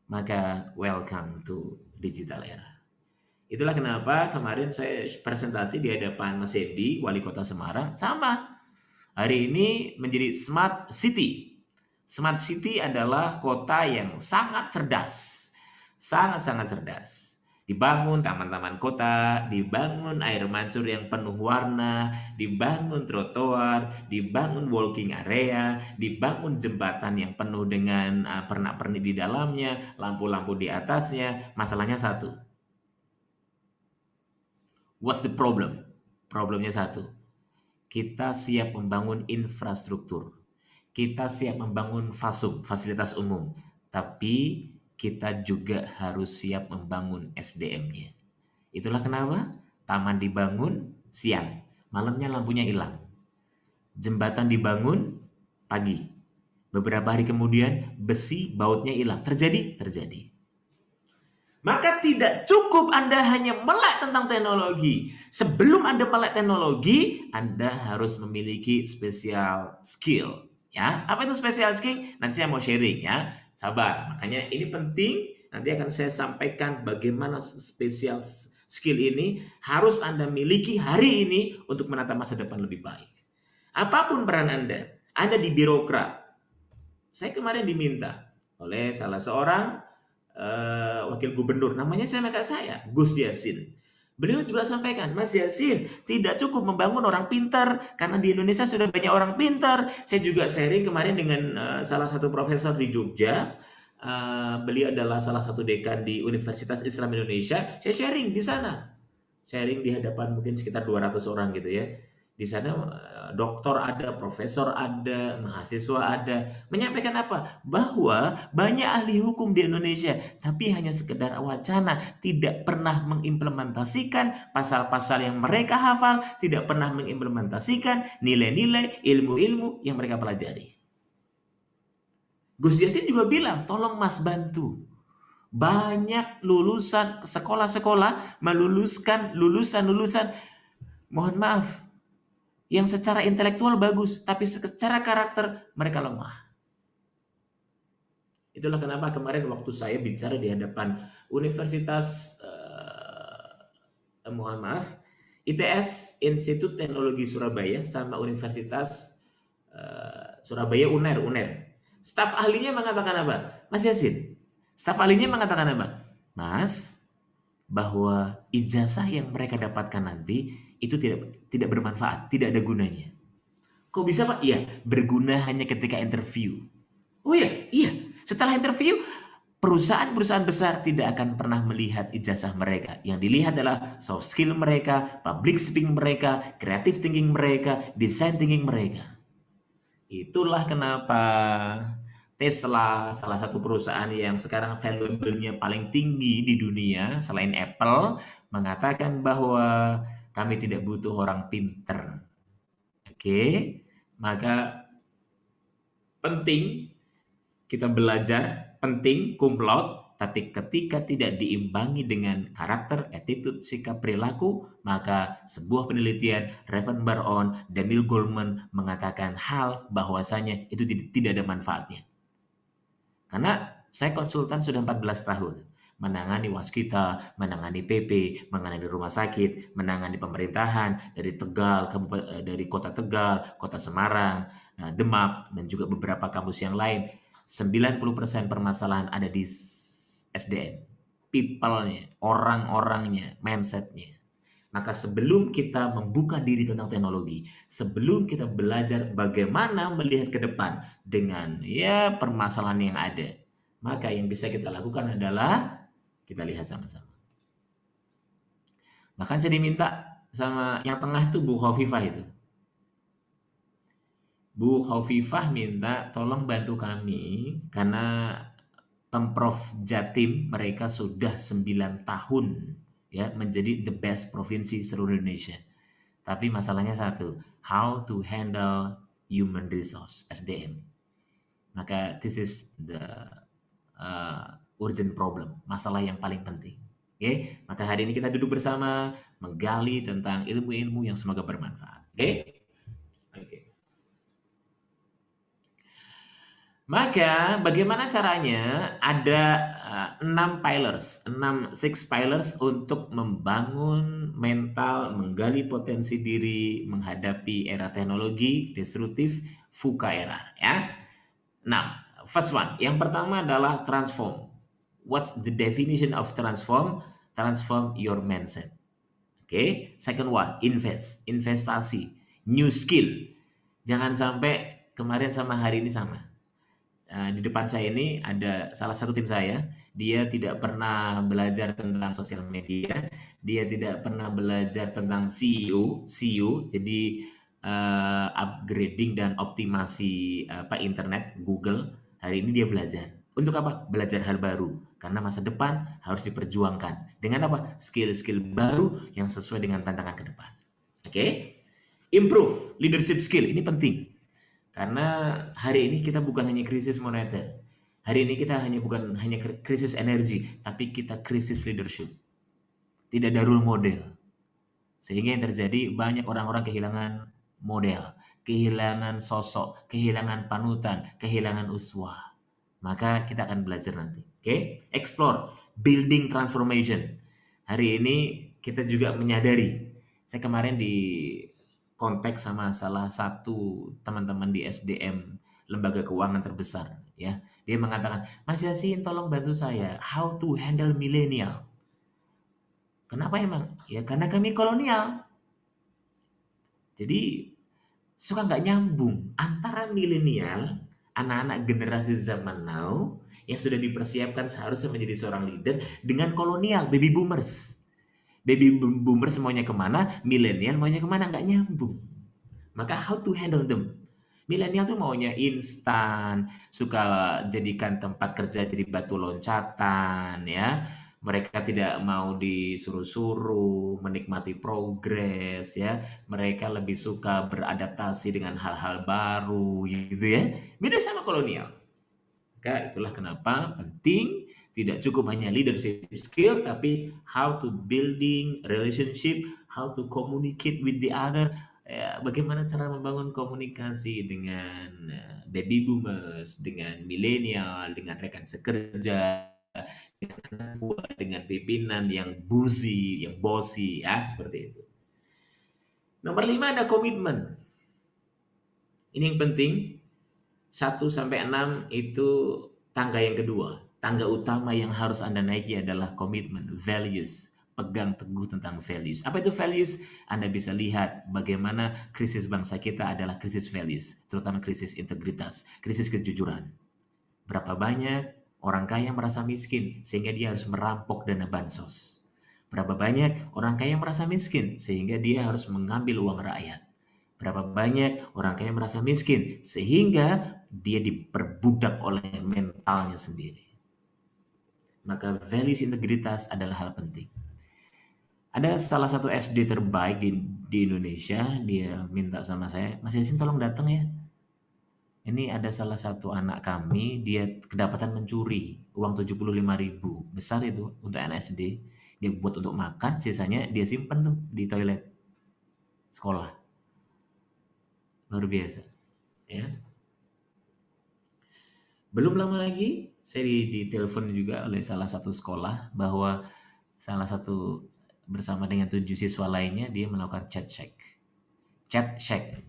[SPEAKER 5] Maka welcome to digital era. Itulah kenapa kemarin saya presentasi di hadapan Mas Endi, Wali Kota Semarang, sama. Hari ini menjadi Smart City. Smart City adalah kota yang sangat cerdas. Sangat-sangat cerdas. Dibangun taman-taman kota, dibangun air mancur yang penuh warna, dibangun trotoar, dibangun walking area, dibangun jembatan yang penuh dengan pernak-pernik di dalamnya, lampu-lampu di atasnya. Masalahnya satu. What's the problem? Problemnya satu. Kita siap membangun infrastruktur. Kita siap membangun FASUM, fasilitas umum. Tapi kita juga harus siap membangun SDM-nya. Itulah kenapa taman dibangun siang, malamnya lampunya hilang. Jembatan dibangun pagi. Beberapa hari kemudian besi bautnya hilang. Terjadi? Terjadi. Maka tidak cukup Anda hanya melek tentang teknologi. Sebelum Anda melek teknologi, Anda harus memiliki special skill. Ya, apa itu special skill? Nanti saya mau sharing ya. Sabar. Makanya ini penting. Nanti akan saya sampaikan bagaimana special skill ini harus Anda miliki hari ini untuk menata masa depan lebih baik. Apapun peran Anda di birokrat. Saya kemarin diminta oleh salah seorang wakil gubernur, namanya sama kayak saya, Gus Yassin. Beliau juga sampaikan, Mas Yassin, tidak cukup membangun orang pintar, karena di Indonesia sudah banyak orang pintar. Saya juga sharing kemarin dengan salah satu profesor di Jogja. Beliau adalah salah satu dekan di Universitas Islam Indonesia. Saya sharing di sana. Sharing di hadapan mungkin sekitar 200 orang gitu ya. Di sana doktor ada, profesor ada, mahasiswa ada. Menyampaikan apa? Bahwa banyak ahli hukum di Indonesia, tapi hanya sekedar wacana, tidak pernah mengimplementasikan pasal-pasal yang mereka hafal, tidak pernah mengimplementasikan nilai-nilai, ilmu-ilmu yang mereka pelajari. Gus Yassin juga bilang, tolong Mas bantu. Banyak lulusan sekolah-sekolah meluluskan lulusan-lulusan, mohon maaf, yang secara intelektual bagus, tapi secara karakter mereka lemah. Itulah kenapa kemarin waktu saya bicara di hadapan Universitas, mohon maaf, ITS, Institut Teknologi Surabaya, sama Universitas Surabaya UNER. Staf ahlinya mengatakan apa? Mas Yassin, staf ahlinya mengatakan apa? Mas, bahwa ijazah yang mereka dapatkan nanti itu tidak bermanfaat, tidak ada gunanya. Kok bisa Pak? Iya, berguna hanya ketika interview. Oh iya. Setelah interview, perusahaan-perusahaan besar tidak akan pernah melihat ijazah mereka. Yang dilihat adalah soft skill mereka, public speaking mereka, creative thinking mereka, design thinking mereka. Itulah kenapa Tesla, salah satu perusahaan yang sekarang valuable-nya paling tinggi di dunia selain Apple, mengatakan bahwa kami tidak butuh orang pinter. Oke, maka penting kita belajar, penting cum laude, tapi ketika tidak diimbangi dengan karakter, attitude, sikap, perilaku, maka sebuah penelitian Reven Bar-On, Daniel Goleman mengatakan hal bahwasanya itu tidak ada manfaatnya. Karena saya konsultan sudah 14 tahun, menangani waskita, menangani PP, menangani rumah sakit, menangani pemerintahan dari Tegal, dari kota Tegal, kota Semarang, Demak, dan juga beberapa kampus yang lain. 90% permasalahan ada di SDM, people-nya, orang-orangnya, mindset-nya. Maka sebelum kita membuka diri tentang teknologi, sebelum kita belajar bagaimana melihat ke depan dengan permasalahan yang ada, maka yang bisa kita lakukan adalah kita lihat sama-sama. Bahkan saya diminta sama yang tengah itu Bu Khofifah itu. Bu Khofifah minta tolong bantu kami karena Pemprov Jatim mereka sudah 9 tahun ya menjadi the best provinsi seluruh Indonesia. Tapi masalahnya satu, how to handle human resource SDM. Maka this is the urgent problem, masalah yang paling penting. Oke, maka hari ini kita duduk bersama menggali tentang ilmu-ilmu yang semoga bermanfaat. Oke. Maka bagaimana caranya? Ada 6 pillars untuk membangun mental, menggali potensi diri, menghadapi era teknologi disruptif VUCA era. Ya. Nah, first one, yang pertama adalah transform. What's the definition of transform? Transform your mindset. Oke. Second one, investasi, new skill. Jangan sampai kemarin sama hari ini sama. Di depan saya ini ada salah satu tim saya, dia tidak pernah belajar tentang sosial media, dia tidak pernah belajar tentang SEO, jadi upgrading dan optimasi internet Google. Hari ini dia belajar. Untuk apa? Belajar hal baru. Karena masa depan harus diperjuangkan. Dengan apa? Skill-skill baru yang sesuai dengan tantangan ke depan. Oke? Improve leadership skill, ini penting. Karena hari ini kita bukan hanya krisis moneter. Hari ini kita bukan hanya krisis energi, tapi kita krisis leadership. Tidak ada role model. Sehingga yang terjadi banyak orang-orang kehilangan model, kehilangan sosok, kehilangan panutan, kehilangan uswah. Maka kita akan belajar nanti. Oke? Explore, building transformation. Hari ini kita juga menyadari. Saya kemarin di kontak sama salah satu teman-teman di SDM lembaga keuangan terbesar, ya. Dia mengatakan, Mas Yasin, tolong bantu saya how to handle millennial. Kenapa emang? Ya karena kami kolonial. Jadi suka nggak nyambung antara milenial, anak-anak generasi zaman now yang sudah dipersiapkan seharusnya menjadi seorang leader, dengan kolonial, baby boomers. Baby boomers maunya kemana, milenial maunya kemana, nggak nyambung. Maka how to handle them? Milenial tuh maunya instan, suka jadikan tempat kerja jadi batu loncatan, ya. Mereka tidak mau disuruh-suruh, menikmati progres, ya. Mereka lebih suka beradaptasi dengan hal-hal baru, gitu ya. Beda sama kolonial. Maka itulah kenapa penting tidak cukup hanya leadership skill, tapi how to building relationship, how to communicate with the other, ya, bagaimana cara membangun komunikasi dengan baby boomers, dengan milenial, dengan rekan sekerja, dengan anak buah, dengan pimpinan yang buzi, yang bossy, ya, seperti itu. Nomor 5 ada komitmen. Ini yang penting. 1-6 itu tangga yang kedua. Tangga utama yang harus Anda naiki adalah komitmen, values. Pegang teguh tentang values. Apa itu values? Anda bisa lihat bagaimana krisis bangsa kita adalah krisis values, terutama krisis integritas, krisis kejujuran. Berapa banyak orang kaya merasa miskin sehingga dia harus merampok dana bansos. Berapa banyak orang kaya merasa miskin sehingga dia harus mengambil uang rakyat. Berapa banyak orang kaya merasa miskin sehingga dia diperbudak oleh mentalnya sendiri. Maka values integritas adalah hal penting. Ada salah satu SD terbaik di Indonesia, dia minta sama saya, Mas Yasin tolong datang ya. Ini ada salah satu anak kami, dia kedapatan mencuri uang 75.000, besar itu untuk anak SD. Dia buat untuk makan, sisanya dia simpen tuh di toilet sekolah. Luar biasa, ya. Belum lama lagi saya ditelepon juga oleh salah satu sekolah bahwa salah satu bersama dengan 7 siswa lainnya dia melakukan chat shack.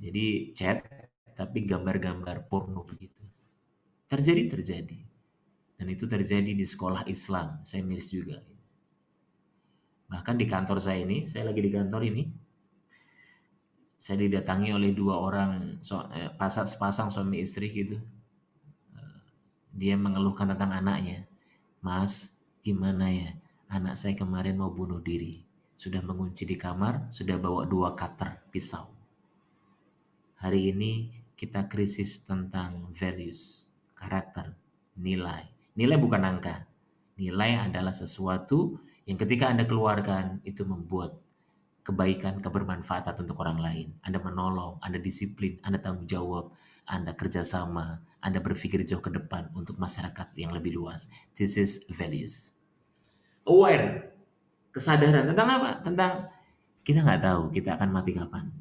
[SPEAKER 5] Jadi chat tapi gambar-gambar porno begitu. Terjadi. Dan itu terjadi di sekolah Islam. Saya miris juga. Bahkan di kantor saya ini, saya lagi di kantor ini, saya didatangi oleh 2 orang sepasang suami istri gitu. Dia mengeluhkan tentang anaknya. Mas, gimana ya? Anak saya kemarin mau bunuh diri. Sudah mengunci di kamar, sudah bawa 2 cutter pisau. Hari ini kita krisis tentang values, karakter, nilai. Nilai bukan angka. Nilai adalah sesuatu yang ketika Anda keluarkan itu membuat kebaikan, kebermanfaatan untuk orang lain. Anda menolong, Anda disiplin, Anda tanggung jawab, Anda kerjasama, Anda berpikir jauh ke depan untuk masyarakat yang lebih luas. This is values. Aware, kesadaran tentang apa? Tentang kita nggak tahu kita akan mati kapan.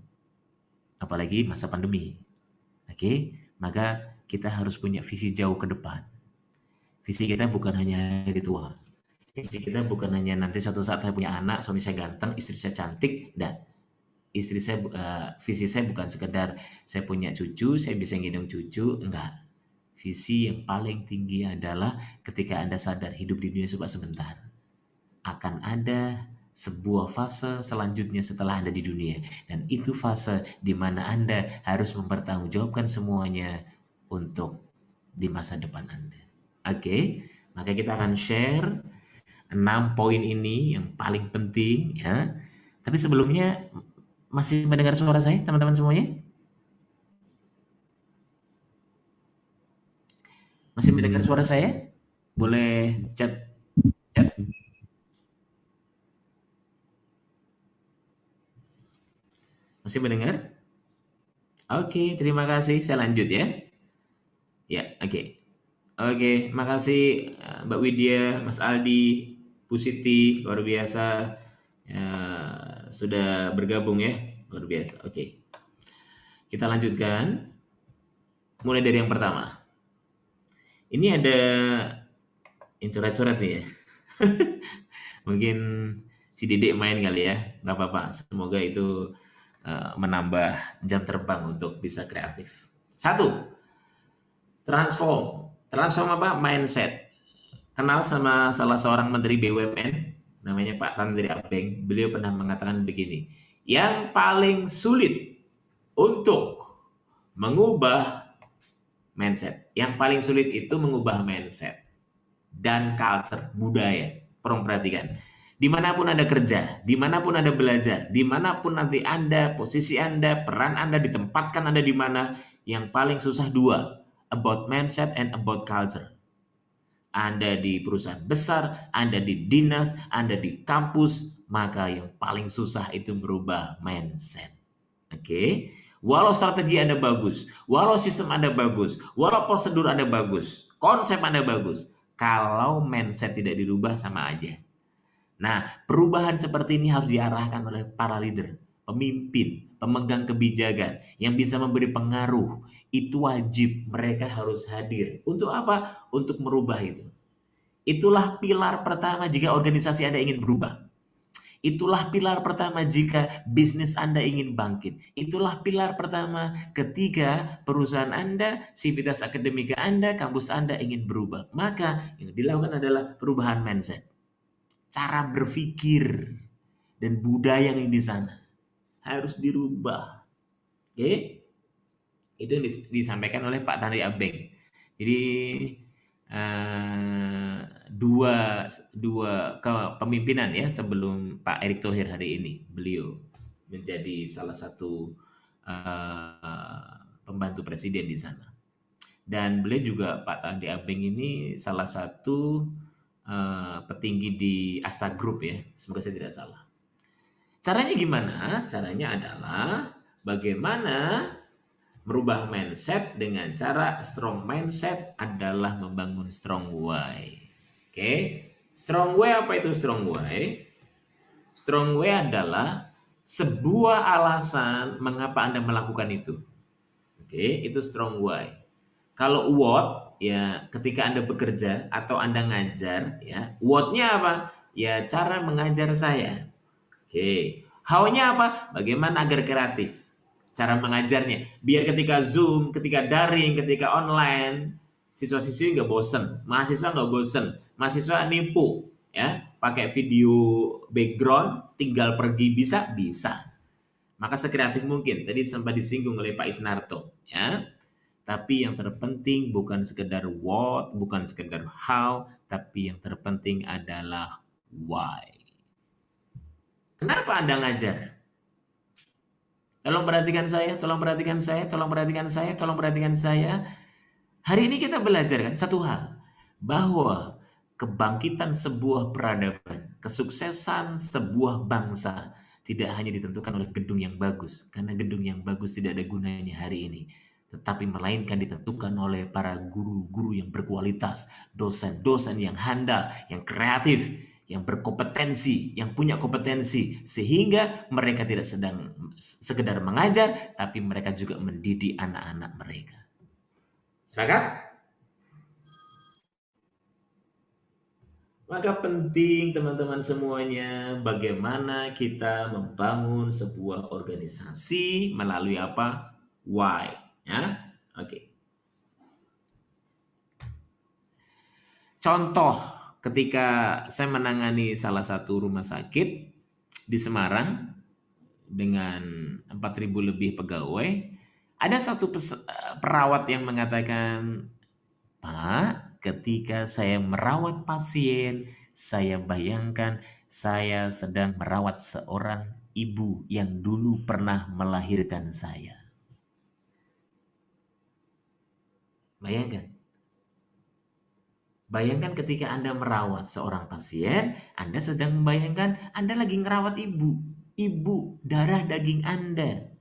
[SPEAKER 5] Apalagi masa pandemi. Oke? Maka kita harus punya visi jauh ke depan. Visi kita bukan hanya hari tua. Visi kita bukan hanya nanti suatu saat saya punya anak, suami saya ganteng, istri saya cantik, enggak. Visi saya bukan sekedar saya punya cucu, saya bisa gendong cucu, enggak. Visi yang paling tinggi adalah ketika Anda sadar hidup di dunia cuma sebentar. Akan ada sebuah fase selanjutnya setelah Anda di dunia. Dan itu fase di mana Anda harus mempertanggungjawabkan semuanya untuk di masa depan Anda. Oke, maka kita akan share 6 poin ini yang paling penting, ya. Tapi sebelumnya masih mendengar suara saya, teman-teman semuanya? Masih mendengar suara saya? Boleh chat. Masih mendengar? Oke, terima kasih. Saya lanjut ya. Ya, oke. Oke, makasih Mbak Widya, Mas Aldi, Bu Siti, luar biasa. Sudah bergabung ya, luar biasa. Oke. Kita lanjutkan. Mulai dari yang pertama. Ini ada yang coret-coret nih ya. Mungkin si Dedek main kali ya. Nggak apa-apa. Semoga itu menambah jam terbang untuk bisa kreatif. 1. Transform. Transform apa? Mindset. Kenal sama salah seorang menteri BUMN, namanya Pak Tanri Abeng. Beliau pernah mengatakan begini, yang paling sulit untuk mengubah mindset. Yang paling sulit itu mengubah mindset dan culture, budaya. Tolong perhatikan. Dimanapun Anda kerja, dimanapun Anda belajar, dimanapun nanti Anda, posisi Anda, peran Anda, ditempatkan Anda di mana, yang paling susah 2, about mindset and about culture. Anda di perusahaan besar, Anda di dinas, Anda di kampus, maka yang paling susah itu merubah mindset. Oke? Walau strategi Anda bagus, walau sistem Anda bagus, walau prosedur Anda bagus, konsep Anda bagus, kalau mindset tidak dirubah sama aja. Nah, perubahan seperti ini harus diarahkan oleh para leader, pemimpin, pemegang kebijakan yang bisa memberi pengaruh. Itu wajib, mereka harus hadir. Untuk apa? Untuk merubah itu. Itulah pilar pertama jika organisasi Anda ingin berubah. Itulah pilar pertama jika bisnis Anda ingin bangkit. Itulah pilar pertama ketika perusahaan Anda, sivitas akademika Anda, kampus Anda ingin berubah. Maka yang dilakukan adalah perubahan mindset. Cara berpikir dan budaya yang di sana harus dirubah. Oke? Itu yang disampaikan oleh Pak Tanri Abeng. Jadi dua kepemimpinan ya sebelum Pak Erick Thohir hari ini. Beliau menjadi salah satu pembantu presiden di sana. Dan beliau juga, Pak Tanri Abeng ini salah satu petinggi di Asta Group ya, semoga saya tidak salah. Caranya gimana? Caranya adalah bagaimana merubah mindset dengan cara strong mindset adalah membangun strong why. Oke, strong why apa itu strong why? Strong why adalah sebuah alasan mengapa Anda melakukan itu. Oke, itu strong why. Kalau what, ya ketika Anda bekerja atau Anda ngajar, ya what-nya apa? Ya cara mengajar saya. Oke, how-nya apa? Bagaimana agar kreatif cara mengajarnya, biar ketika Zoom, ketika daring, ketika online, siswa-siswi nggak bosen, mahasiswa nggak bosen, mahasiswa nipu, ya pakai video background, tinggal pergi bisa. Maka sekreatif mungkin. Tadi sempat disinggung oleh Pak Isnarto, ya. Tapi yang terpenting bukan sekedar what, bukan sekedar how, tapi yang terpenting adalah why. Kenapa Anda ngajar? Tolong perhatikan saya. Hari ini kita belajar kan satu hal, bahwa kebangkitan sebuah peradaban, kesuksesan sebuah bangsa tidak hanya ditentukan oleh gedung yang bagus, karena gedung yang bagus tidak ada gunanya hari ini, tetapi melainkan ditentukan oleh para guru-guru yang berkualitas, dosen-dosen yang handal, yang kreatif, yang berkompetensi, yang punya kompetensi, sehingga mereka tidak sedang sekedar mengajar, tapi mereka juga mendidik anak-anak mereka. Sepakat? Maka penting teman-teman semuanya bagaimana kita membangun sebuah organisasi melalui apa? Why. Ya? Oke. Contoh ketika saya menangani salah satu rumah sakit di Semarang dengan 4.000 lebih pegawai, ada satu perawat yang mengatakan, Pak, ketika saya merawat pasien, saya bayangkan saya sedang merawat seorang ibu yang dulu pernah melahirkan saya. Bayangkan ketika Anda merawat seorang pasien, Anda sedang membayangkan Anda lagi merawat ibu darah daging Anda.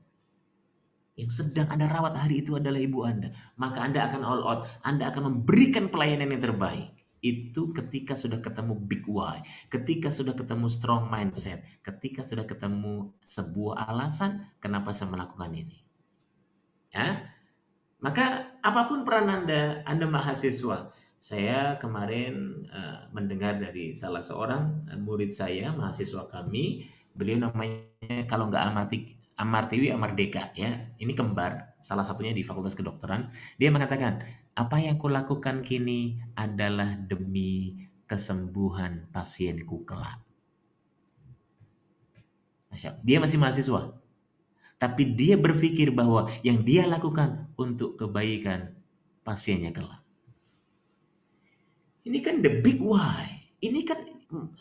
[SPEAKER 5] Yang sedang Anda rawat hari itu adalah ibu Anda. Maka Anda akan all out. Anda akan memberikan pelayanan yang terbaik. Itu ketika sudah ketemu big why. Ketika sudah ketemu strong mindset. Ketika sudah ketemu sebuah alasan kenapa saya melakukan ini. Ya. Maka apapun peran Anda mahasiswa. Saya kemarin mendengar dari salah seorang murid saya, mahasiswa kami, beliau namanya kalau nggak Amartiwi Amardeka ya. Ini kembar, salah satunya di Fakultas Kedokteran. Dia mengatakan, apa yang kulakukan kini adalah demi kesembuhan pasienku kelak. Dia masih mahasiswa. Tapi dia berpikir bahwa yang dia lakukan untuk kebaikan pasiennya kelak. Ini kan the big why. Ini kan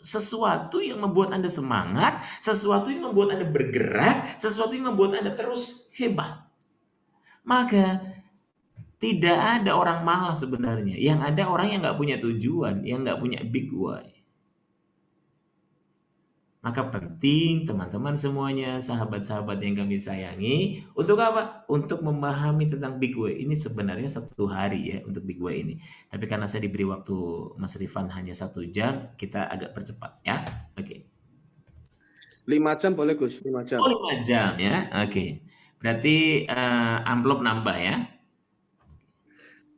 [SPEAKER 5] sesuatu yang membuat Anda semangat, sesuatu yang membuat Anda bergerak, sesuatu yang membuat Anda terus hebat. Maka tidak ada orang malas sebenarnya. Yang ada orang yang nggak punya tujuan, yang nggak punya big why. Maka penting teman-teman semuanya, sahabat-sahabat yang kami sayangi, untuk apa? Untuk memahami tentang big why. Ini sebenarnya 1 hari ya untuk big why ini. Tapi karena saya diberi waktu Mas Rifan hanya 1 jam, kita agak percepat ya. Oke.
[SPEAKER 4] 5 jam boleh Gus, 5 jam.
[SPEAKER 5] Oh 5 jam ya. Oke. Berarti amplop nambah ya.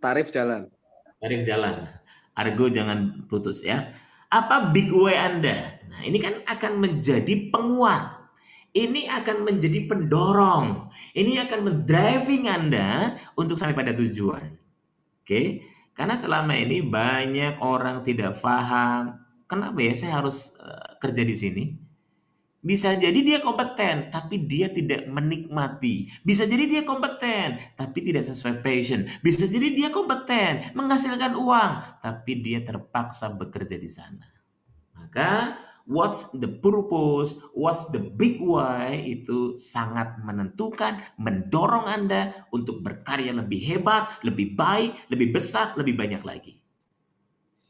[SPEAKER 4] Tarif jalan.
[SPEAKER 5] Tarif jalan. Argo jangan putus ya. Apa big why Anda? Nah, ini kan akan menjadi penguat. Ini akan menjadi pendorong. Ini akan mendriving Anda untuk sampai pada tujuan. Oke? Karena selama ini banyak orang tidak paham, kenapa ya saya harus kerja di sini? Bisa jadi dia kompeten, tapi dia tidak menikmati. Bisa jadi dia kompeten, tapi tidak sesuai passion. Bisa jadi dia kompeten, menghasilkan uang, tapi dia terpaksa bekerja di sana. Maka, what's the purpose, what's the big why, itu sangat menentukan, mendorong Anda untuk berkarya lebih hebat, lebih baik, lebih besar, lebih banyak lagi.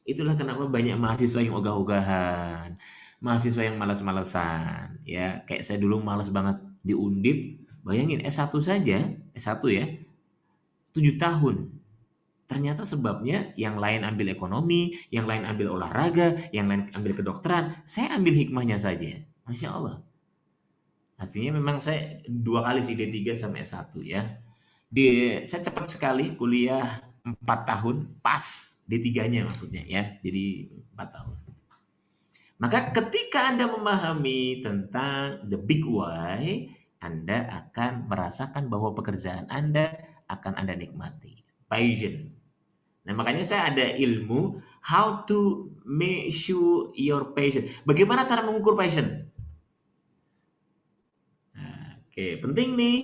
[SPEAKER 5] Itulah kenapa banyak mahasiswa yang ogah-ogahan, mahasiswa yang malas-malesan, ya. Kayak saya dulu malas banget di Undip. Bayangin S1 saja, S1 ya, 7 tahun. Ternyata sebabnya yang lain ambil ekonomi, yang lain ambil olahraga, yang lain ambil kedokteran. Saya ambil hikmahnya saja. Masya Allah. Artinya memang saya 2 kali sih D3 sama S1 ya. Saya cepat sekali kuliah 4 tahun, pas D3-nya maksudnya ya. Jadi 4 tahun. Maka ketika Anda memahami tentang the big why, Anda akan merasakan bahwa pekerjaan Anda akan Anda nikmati. Passion. Nah, makanya saya ada ilmu how to measure your passion. Bagaimana cara mengukur passion? Nah, oke, penting nih.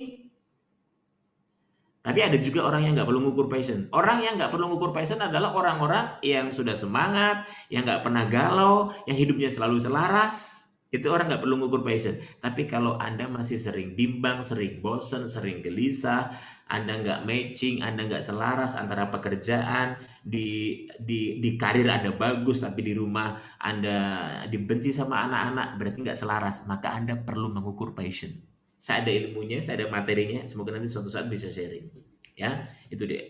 [SPEAKER 5] Tapi ada juga orang yang nggak perlu mengukur passion. Orang yang nggak perlu mengukur passion adalah orang-orang yang sudah semangat, yang nggak pernah galau, yang hidupnya selalu selaras. Itu orang nggak perlu mengukur passion. Tapi kalau Anda masih sering bimbang, sering bosan, sering gelisah, Anda nggak matching, Anda nggak selaras antara pekerjaan, di karir Anda bagus, tapi di rumah Anda dibenci sama anak-anak, berarti nggak selaras. Maka Anda perlu mengukur passion. Saya ada ilmunya, saya ada materinya, semoga nanti suatu saat bisa sharing. Ya, itu dia.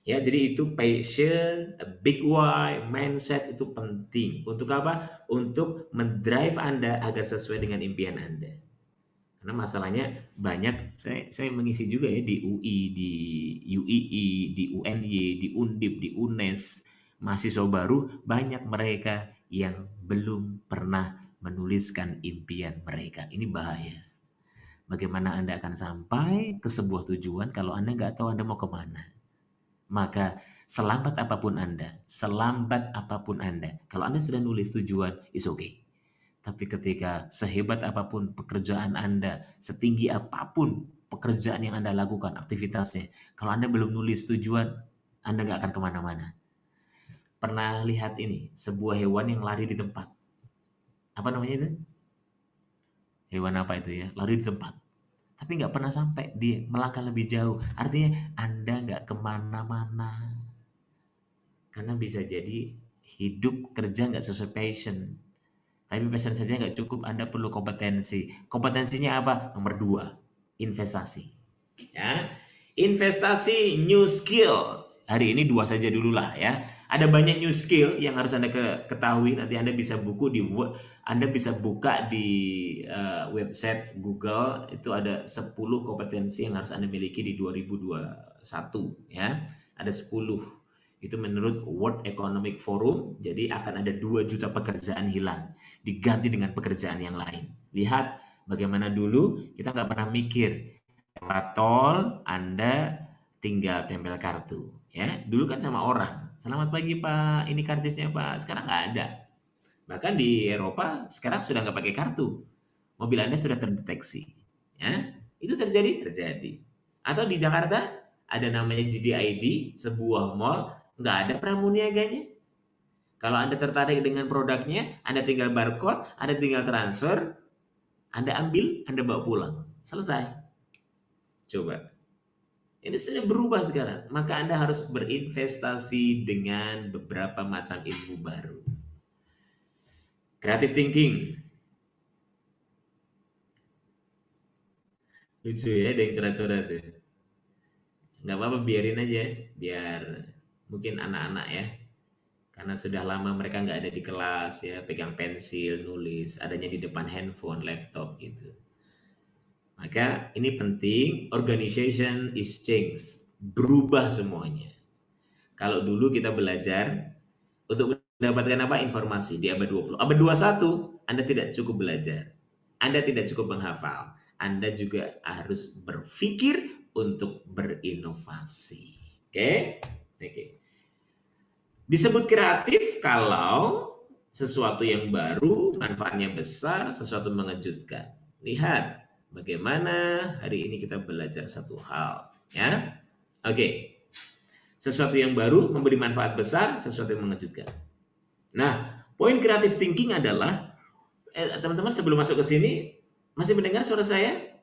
[SPEAKER 5] Ya, jadi itu passion, big why, mindset itu penting. Untuk apa? Untuk mendrive Anda agar sesuai dengan impian Anda. Karena masalahnya banyak, saya mengisi juga ya di UI, di UII, di UNY, di Undip, di UNES, mahasiswa baru, banyak mereka yang belum pernah menuliskan impian mereka. Ini bahaya. Bagaimana Anda akan sampai ke sebuah tujuan kalau Anda nggak tahu Anda mau kemana? Maka selambat apapun Anda, kalau Anda sudah nulis tujuan, it's okay. Tapi ketika sehebat apapun pekerjaan Anda, setinggi apapun pekerjaan yang Anda lakukan, aktivitasnya, kalau Anda belum nulis tujuan, Anda nggak akan kemana-mana. Pernah lihat ini, sebuah hewan yang lari di tempat. Apa namanya itu? Hewan apa itu ya? Lari di tempat. Tapi nggak pernah sampai, dia melangkah lebih jauh. Artinya Anda nggak kemana-mana. Karena bisa jadi hidup kerja nggak sesuai passion. Tapi passion saja nggak cukup, Anda perlu kompetensi. Kompetensinya apa? Nomor 2, investasi. Ya, investasi new skill. Hari ini 2 saja dulu lah ya. Ada banyak new skill yang harus Anda ketahui. Nanti Anda bisa buka di website Google, itu ada 10 kompetensi yang harus Anda miliki di 2021 ya. Ada 10. Itu menurut World Economic Forum. Jadi akan ada 2 juta pekerjaan hilang diganti dengan pekerjaan yang lain. Lihat bagaimana dulu kita nggak pernah mikir lewat tol Anda tinggal tempel kartu ya. Dulu kan sama orang, selamat pagi Pak, ini karcisnya Pak. Sekarang nggak ada. Bahkan di Eropa sekarang sudah nggak pakai kartu, mobil Anda sudah terdeteksi ya. Itu terjadi. Atau di Jakarta ada namanya GDID, sebuah mall nggak ada pramuniaganya. Kalau Anda tertarik dengan produknya, Anda tinggal barcode, Anda tinggal transfer, Anda ambil, Anda bawa pulang, selesai. Coba. Ini sudah berubah sekarang. Maka Anda harus berinvestasi dengan beberapa macam ilmu baru. Creative thinking. Lucu ya, ada yang curhat-curhat tuh. Nggak apa-apa, biarin aja. Biar mungkin anak-anak ya. Karena sudah lama mereka nggak ada di kelas ya, pegang pensil, nulis. Adanya di depan handphone, laptop gitu. Maka ini penting, organization is change, berubah semuanya. Kalau dulu kita belajar untuk mendapatkan apa? Informasi di abad 20. Abad 21, Anda tidak cukup belajar. Anda tidak cukup menghafal. Anda juga harus berpikir untuk berinovasi. Oke? Disebut kreatif kalau sesuatu yang baru, manfaatnya besar, sesuatu mengejutkan. Lihat. Bagaimana hari ini kita belajar satu hal, ya? Oke. Sesuatu yang baru memberi manfaat besar, sesuatu yang mengejutkan. Nah, poin creative thinking adalah teman-teman sebelum masuk ke sini masih mendengar suara saya?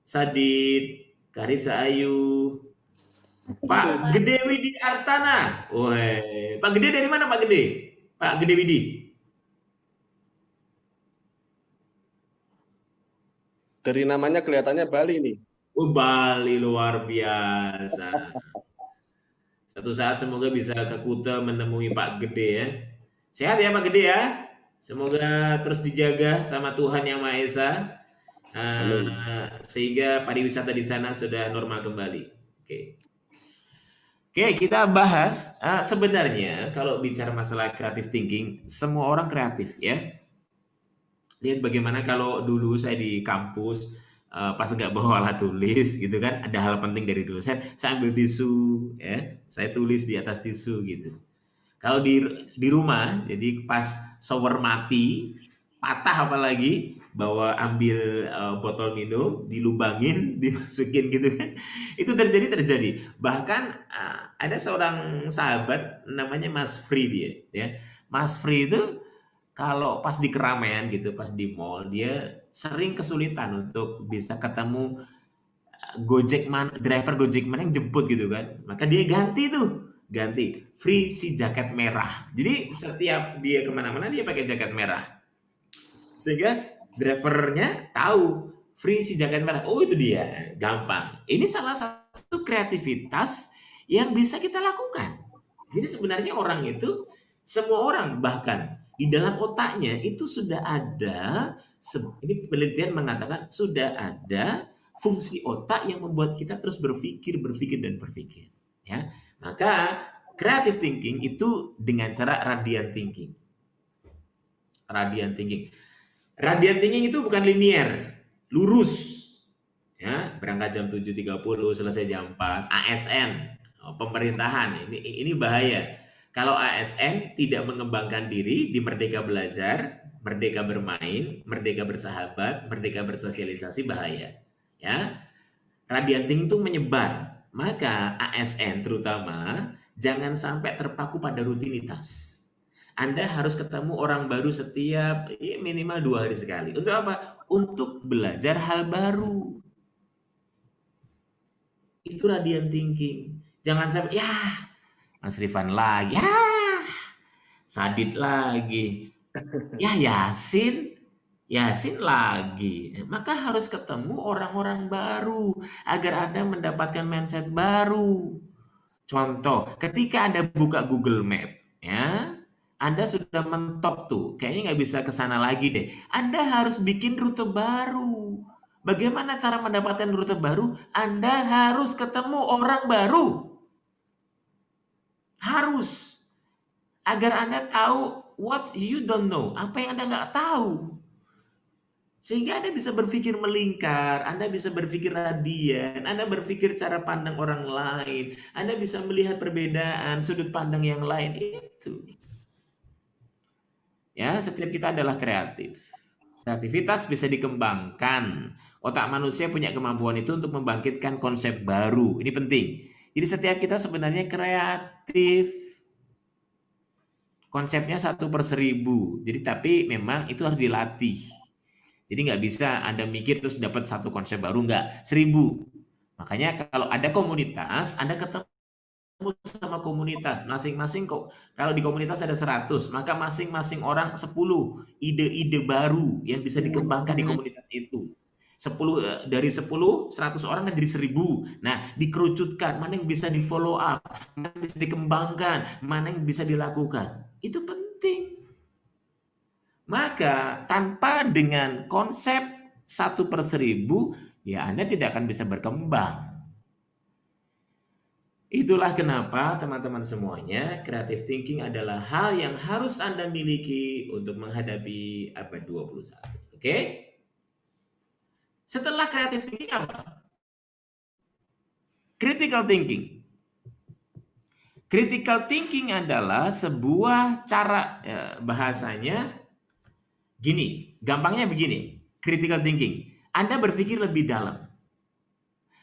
[SPEAKER 5] Sadid, Karisa Ayu, Pak Gede Widi Artana. Woi, Pak Gede dari mana Pak Gede? Pak Gede Widi.
[SPEAKER 4] Dari namanya kelihatannya Bali nih.
[SPEAKER 5] Oh, Bali luar biasa. Satu saat semoga bisa ke Kuta menemui Pak Gede ya. Sehat ya Pak Gede ya. Semoga terus dijaga sama Tuhan Yang Maha Esa. Sehingga pariwisata di sana sudah normal kembali. Oke, kita bahas sebenarnya kalau bicara masalah creative thinking, semua orang kreatif ya. Lihat bagaimana kalau dulu saya di kampus pas nggak bawa alat tulis gitu kan, ada hal penting dari dosen, saya ambil tisu ya, saya tulis di atas tisu gitu. Kalau di rumah, jadi pas shower mati, patah apalagi, ambil botol minum, dilubangin, dimasukin gitu kan, itu terjadi. Bahkan ada seorang sahabat namanya Mas Free dia, ya. Mas Free itu kalau pas di keramaian gitu, pas di mall, dia sering kesulitan untuk bisa ketemu driver Gojek mana yang jemput gitu kan. Maka dia ganti Free si jaket merah. Jadi setiap dia kemana-mana dia pakai jaket merah. Sehingga drivernya tahu Free si jaket merah. Oh itu dia, gampang. Ini salah satu kreativitas yang bisa kita lakukan. Jadi sebenarnya orang itu, semua orang bahkan di dalam otaknya itu sudah ada, ini penelitian mengatakan sudah ada fungsi otak yang membuat kita terus berpikir dan berpikir. Ya, maka creative thinking itu dengan cara radiant thinking. Radiant thinking itu bukan linear, lurus. Ya, berangkat jam 7.30, selesai jam 4. ASN, pemerintahan. Ini bahaya. Kalau ASN tidak mengembangkan diri di merdeka belajar, merdeka bermain, merdeka bersahabat, merdeka bersosialisasi, bahaya. Ya, radiant thinking itu menyebar. Maka ASN terutama jangan sampai terpaku pada rutinitas. Anda harus ketemu orang baru setiap minimal 2 hari sekali. Untuk apa? Untuk belajar hal baru. Itu radiant thinking. Jangan sampai Mas Rifan lagi, Sadid lagi, Yasin lagi. Maka harus ketemu orang-orang baru agar Anda mendapatkan mindset baru. Contoh, ketika Anda buka Google Map, Ya, Anda sudah mentok tuh, kayaknya nggak bisa ke sana lagi deh. Anda harus bikin rute baru. Bagaimana cara mendapatkan rute baru? Anda harus ketemu orang baru. Harus. Agar Anda tahu what you don't know, apa yang Anda nggak tahu. Sehingga Anda bisa berpikir melingkar, Anda bisa berpikir radian, Anda berpikir cara pandang orang lain, Anda bisa melihat perbedaan sudut pandang yang lain. Itu. Ya, setiap kita adalah kreatif. Kreativitas bisa dikembangkan. Otak manusia punya kemampuan itu untuk membangkitkan konsep baru. Ini penting. Jadi setiap kita sebenarnya kreatif. Konsepnya 1/1000. Jadi tapi memang itu harus dilatih. Jadi nggak bisa Anda mikir terus dapat satu konsep baru, nggak. 1000. Makanya kalau ada komunitas, Anda ketemu sama komunitas. Masing-masing kok. Kalau di komunitas ada 100, maka masing-masing orang 10 ide-ide baru yang bisa dikembangkan di komunitas itu. 10 dari 10, 100 orang kan jadi 1000. Nah, dikerucutkan, mana yang bisa di-follow up, mana yang bisa dikembangkan, mana yang bisa dilakukan. Itu penting. Maka tanpa dengan konsep 1/1000, ya Anda tidak akan bisa berkembang. Itulah kenapa teman-teman semuanya, creative thinking adalah hal yang harus Anda miliki untuk menghadapi abad 21. Oke? Setelah creative thinking apa? Critical thinking. Critical thinking adalah sebuah cara, bahasanya gini, gampangnya begini, critical thinking. Anda berpikir lebih dalam.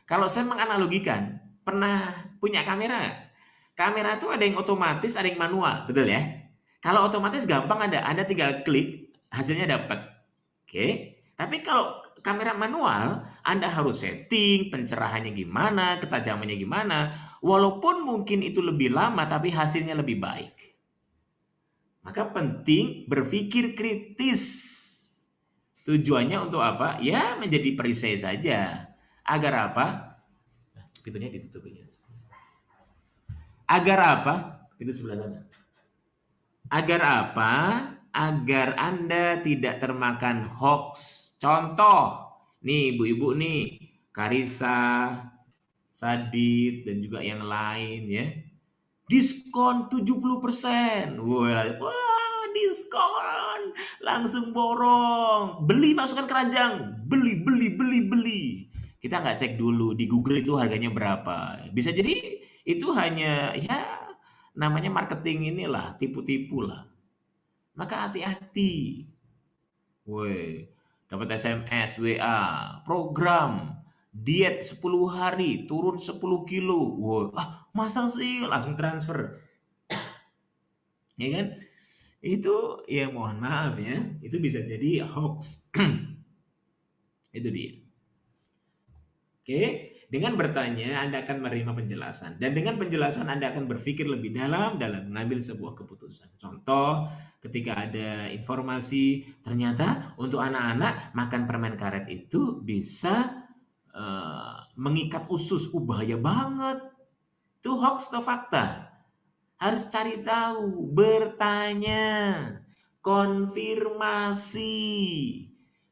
[SPEAKER 5] Kalau saya menganalogikan, pernah punya kamera nggak? Kamera itu ada yang otomatis, ada yang manual, betul ya? Kalau otomatis gampang Anda tinggal klik, hasilnya dapat. Oke. Tapi kalau kamera manual, Anda harus setting, pencerahannya gimana, ketajamannya gimana. Walaupun mungkin itu lebih lama, tapi hasilnya lebih baik. Maka penting berpikir kritis. Tujuannya untuk apa? Ya menjadi perisai saja. Agar apa? Pintunya ditutup. Agar apa? Pintu sebelah sana. Agar apa? Agar Anda tidak termakan hoax. Contoh, nih ibu-ibu nih, Karissa, Sadit, dan juga yang lain ya. Diskon 70%. Wah, diskon. Langsung borong. Beli, masukkan keranjang. Beli. Kita nggak cek dulu di Google itu harganya berapa. Bisa jadi itu hanya ya namanya marketing inilah, tipu-tipu lah. Maka hati-hati. Woi, dapat SMS, WA, program diet 10 hari, turun 10 kilo. Woi, masa sih langsung transfer. Ya kan? Itu ya mohon maaf ya, itu bisa jadi hoax. Itu dia. Oke, dengan bertanya Anda akan menerima penjelasan, dan dengan penjelasan Anda akan berpikir lebih dalam mengambil sebuah keputusan. Contoh, ketika ada informasi ternyata untuk anak-anak makan permen karet itu bisa mengikat usus. Bahaya banget. Itu hoax atau fakta? Harus cari tahu, bertanya, konfirmasi.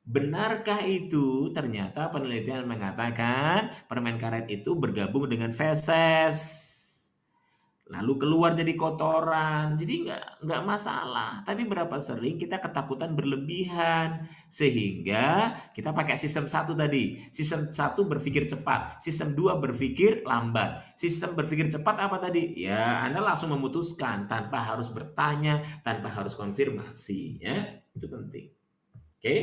[SPEAKER 5] Benarkah itu? Ternyata penelitian mengatakan permen karet itu bergabung dengan feses. Lalu keluar jadi kotoran. Jadi nggak masalah. Tapi berapa sering kita ketakutan berlebihan. Sehingga kita pakai sistem 1 tadi. Sistem 1 berpikir cepat. Sistem 2 berpikir lambat. Sistem berpikir cepat apa tadi? Ya, Anda langsung memutuskan tanpa harus bertanya, tanpa harus konfirmasi. Ya, itu penting. Oke?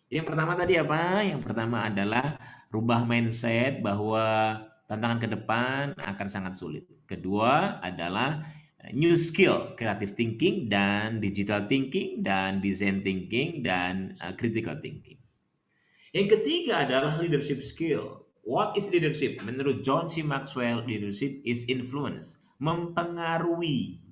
[SPEAKER 5] Yang pertama tadi apa? Yang pertama adalah rubah mindset bahwa tantangan ke depan akan sangat sulit. Kedua adalah new skill, creative thinking dan digital thinking dan design thinking dan critical thinking. Yang ketiga adalah leadership skill. What is leadership? Menurut John C. Maxwell, leadership is influence, mempengaruhi.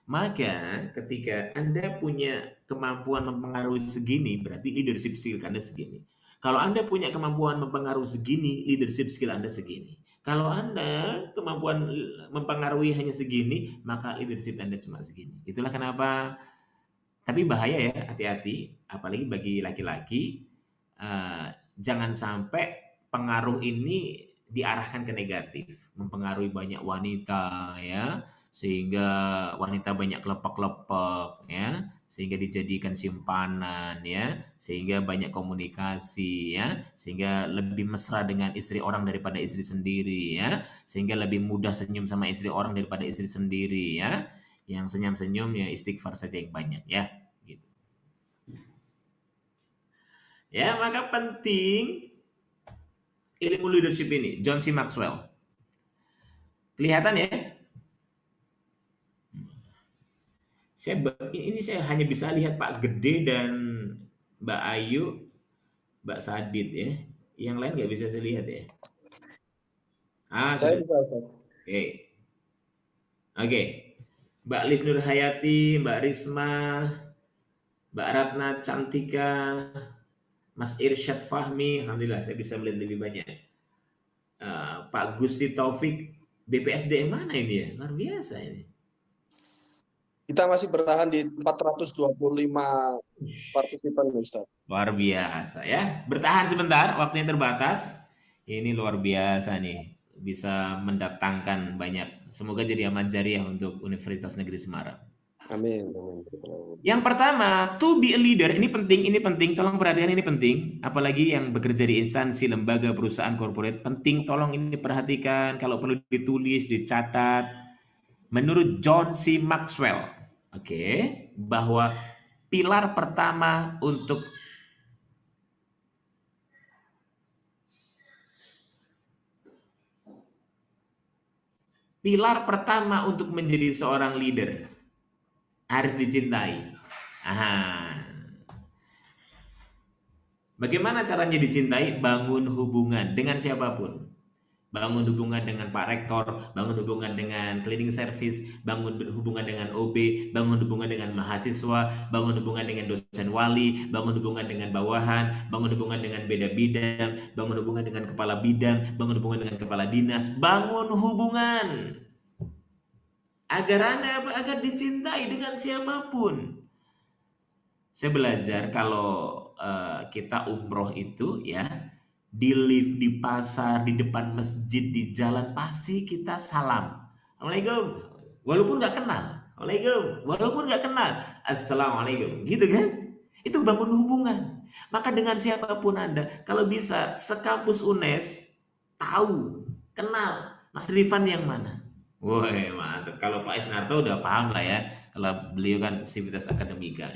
[SPEAKER 5] Maka ketika Anda punya kemampuan mempengaruhi segini, berarti leadership skill Anda segini. Kalau Anda punya kemampuan mempengaruhi segini, leadership skill Anda segini. Kalau Anda kemampuan mempengaruhi hanya segini, maka leadership Anda cuma segini. Itulah kenapa, tapi bahaya ya, hati-hati, apalagi bagi laki-laki, jangan sampai pengaruh ini diarahkan ke negatif, mempengaruhi banyak wanita ya, sehingga wanita banyak kelepek-kelepek ya, sehingga dijadikan simpanan ya, sehingga banyak komunikasi ya, sehingga lebih mesra dengan istri orang daripada istri sendiri ya, sehingga lebih mudah senyum sama istri orang daripada istri sendiri ya. Yang senyum-senyum ya istighfar saja yang banyak ya, gitu. Ya, maka penting ilmu leadership ini, John C. Maxwell. Kelihatan ya? Saya hanya bisa lihat Pak Gede dan Mbak Ayu, Mbak Sadit ya. Yang lain nggak bisa saya lihat ya.
[SPEAKER 4] Saya
[SPEAKER 5] Sudah.
[SPEAKER 4] bisa, Ustaz.
[SPEAKER 5] Oke. Mbak Lis Nur Hayati, Mbak Risma, Mbak Ratna Cantika, Mas Irsyad Fahmi, alhamdulillah saya bisa melihat lebih banyak. Pak Gusti Taufik, BPSD mana ini ya? Luar biasa ini.
[SPEAKER 4] Kita masih bertahan di 425 partisipan, Ustaz.
[SPEAKER 5] Luar biasa ya. Bertahan sebentar, waktunya terbatas. Ini luar biasa nih. Bisa mendatangkan banyak. Semoga jadi aman jariah untuk Universitas Negeri Semarang.
[SPEAKER 4] Amin.
[SPEAKER 5] Yang pertama, to be a leader. Ini penting. Tolong perhatikan, ini penting. Apalagi yang bekerja di instansi, lembaga, perusahaan, corporate. Penting, tolong ini perhatikan. Kalau perlu ditulis, dicatat. Menurut John C. Maxwell, bahwa pilar pertama untuk menjadi seorang leader harus dicintai. Bagaimana caranya dicintai? Bangun hubungan dengan siapapun. Bangun hubungan dengan Pak Rektor, bangun hubungan dengan cleaning service, bangun hubungan dengan OB, bangun hubungan dengan mahasiswa, bangun hubungan dengan dosen wali, bangun hubungan dengan bawahan, bangun hubungan dengan beda bidang, bangun hubungan dengan kepala bidang, bangun hubungan dengan kepala dinas, bangun hubungan agar dicintai dengan siapapun. Saya belajar kalau kita umroh itu ya, di lift, di pasar, di depan masjid, di jalan, pasti kita salam. Assalamualaikum. Walaupun nggak kenal. Waalaikumsalam. Walaupun nggak kenal. Assalamualaikum. Gitu kan? Itu bangun hubungan. Maka dengan siapapun Anda, kalau bisa sekampus UNES, tahu, kenal, Mas Rifan yang mana? Woi, mantap. Kalau Pak Isnarto udah paham lah ya. Kalau beliau kan Sivitas Akademika.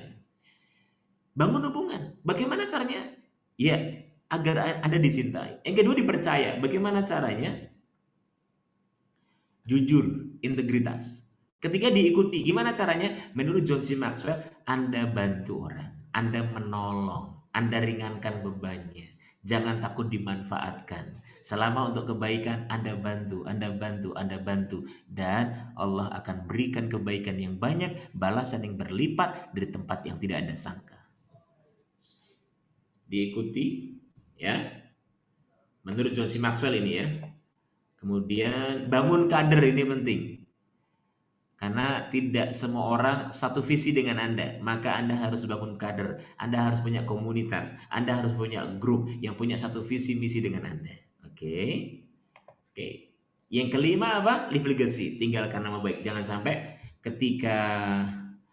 [SPEAKER 5] Bangun hubungan. Bagaimana caranya? Ya, agar Anda dicintai. Yang kedua, dipercaya. Bagaimana caranya? Jujur, integritas. Ketika diikuti, gimana caranya? Menurut John C. Maxwell, Anda bantu orang, Anda menolong, Anda ringankan bebannya. Jangan takut dimanfaatkan. Selama untuk kebaikan, Anda bantu, Anda bantu, Anda bantu. Dan Allah akan berikan kebaikan yang banyak, balasan yang berlipat dari tempat yang tidak Anda sangka. Diikuti, ya. Menurut John C. Maxwell ini ya. Kemudian bangun kader, ini penting. Karena tidak semua orang satu visi dengan Anda, maka Anda harus bangun kader. Anda harus punya komunitas, Anda harus punya grup yang punya satu visi misi dengan Anda. Oke. Yang kelima apa? Leave legacy, tinggalkan nama baik. Jangan sampai ketika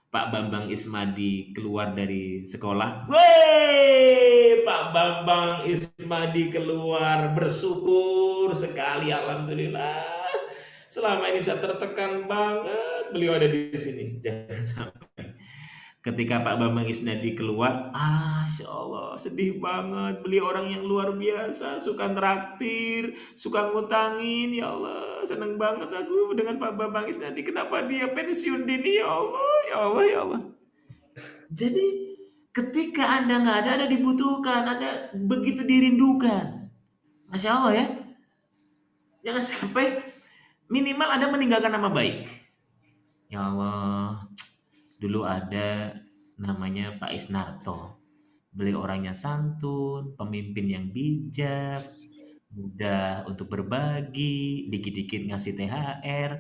[SPEAKER 5] Pak Bambang Ismadi keluar dari sekolah, Pak Bambang Ismadi keluar, bersyukur sekali, alhamdulillah. Selama ini saya tertekan banget, beliau ada di sini. Jangan sampai ketika Pak Bambang Isnadi keluar, Masya Allah, sedih banget. Beliau orang yang luar biasa, suka traktir, suka ngutangin. Ya Allah, senang banget aku dengan Pak Bambang Isnadi. Kenapa dia pensiun dini? Ya Allah, ya Allah, ya Allah. Jadi ketika Anda nggak ada, Anda dibutuhkan, Anda begitu dirindukan. Masya Allah ya. Jangan sampai minimal Anda meninggalkan nama baik. Ya Allah, dulu ada namanya Pak Isnarto. Beliau orangnya santun, pemimpin yang bijak, mudah untuk berbagi, dikit-dikit ngasih THR.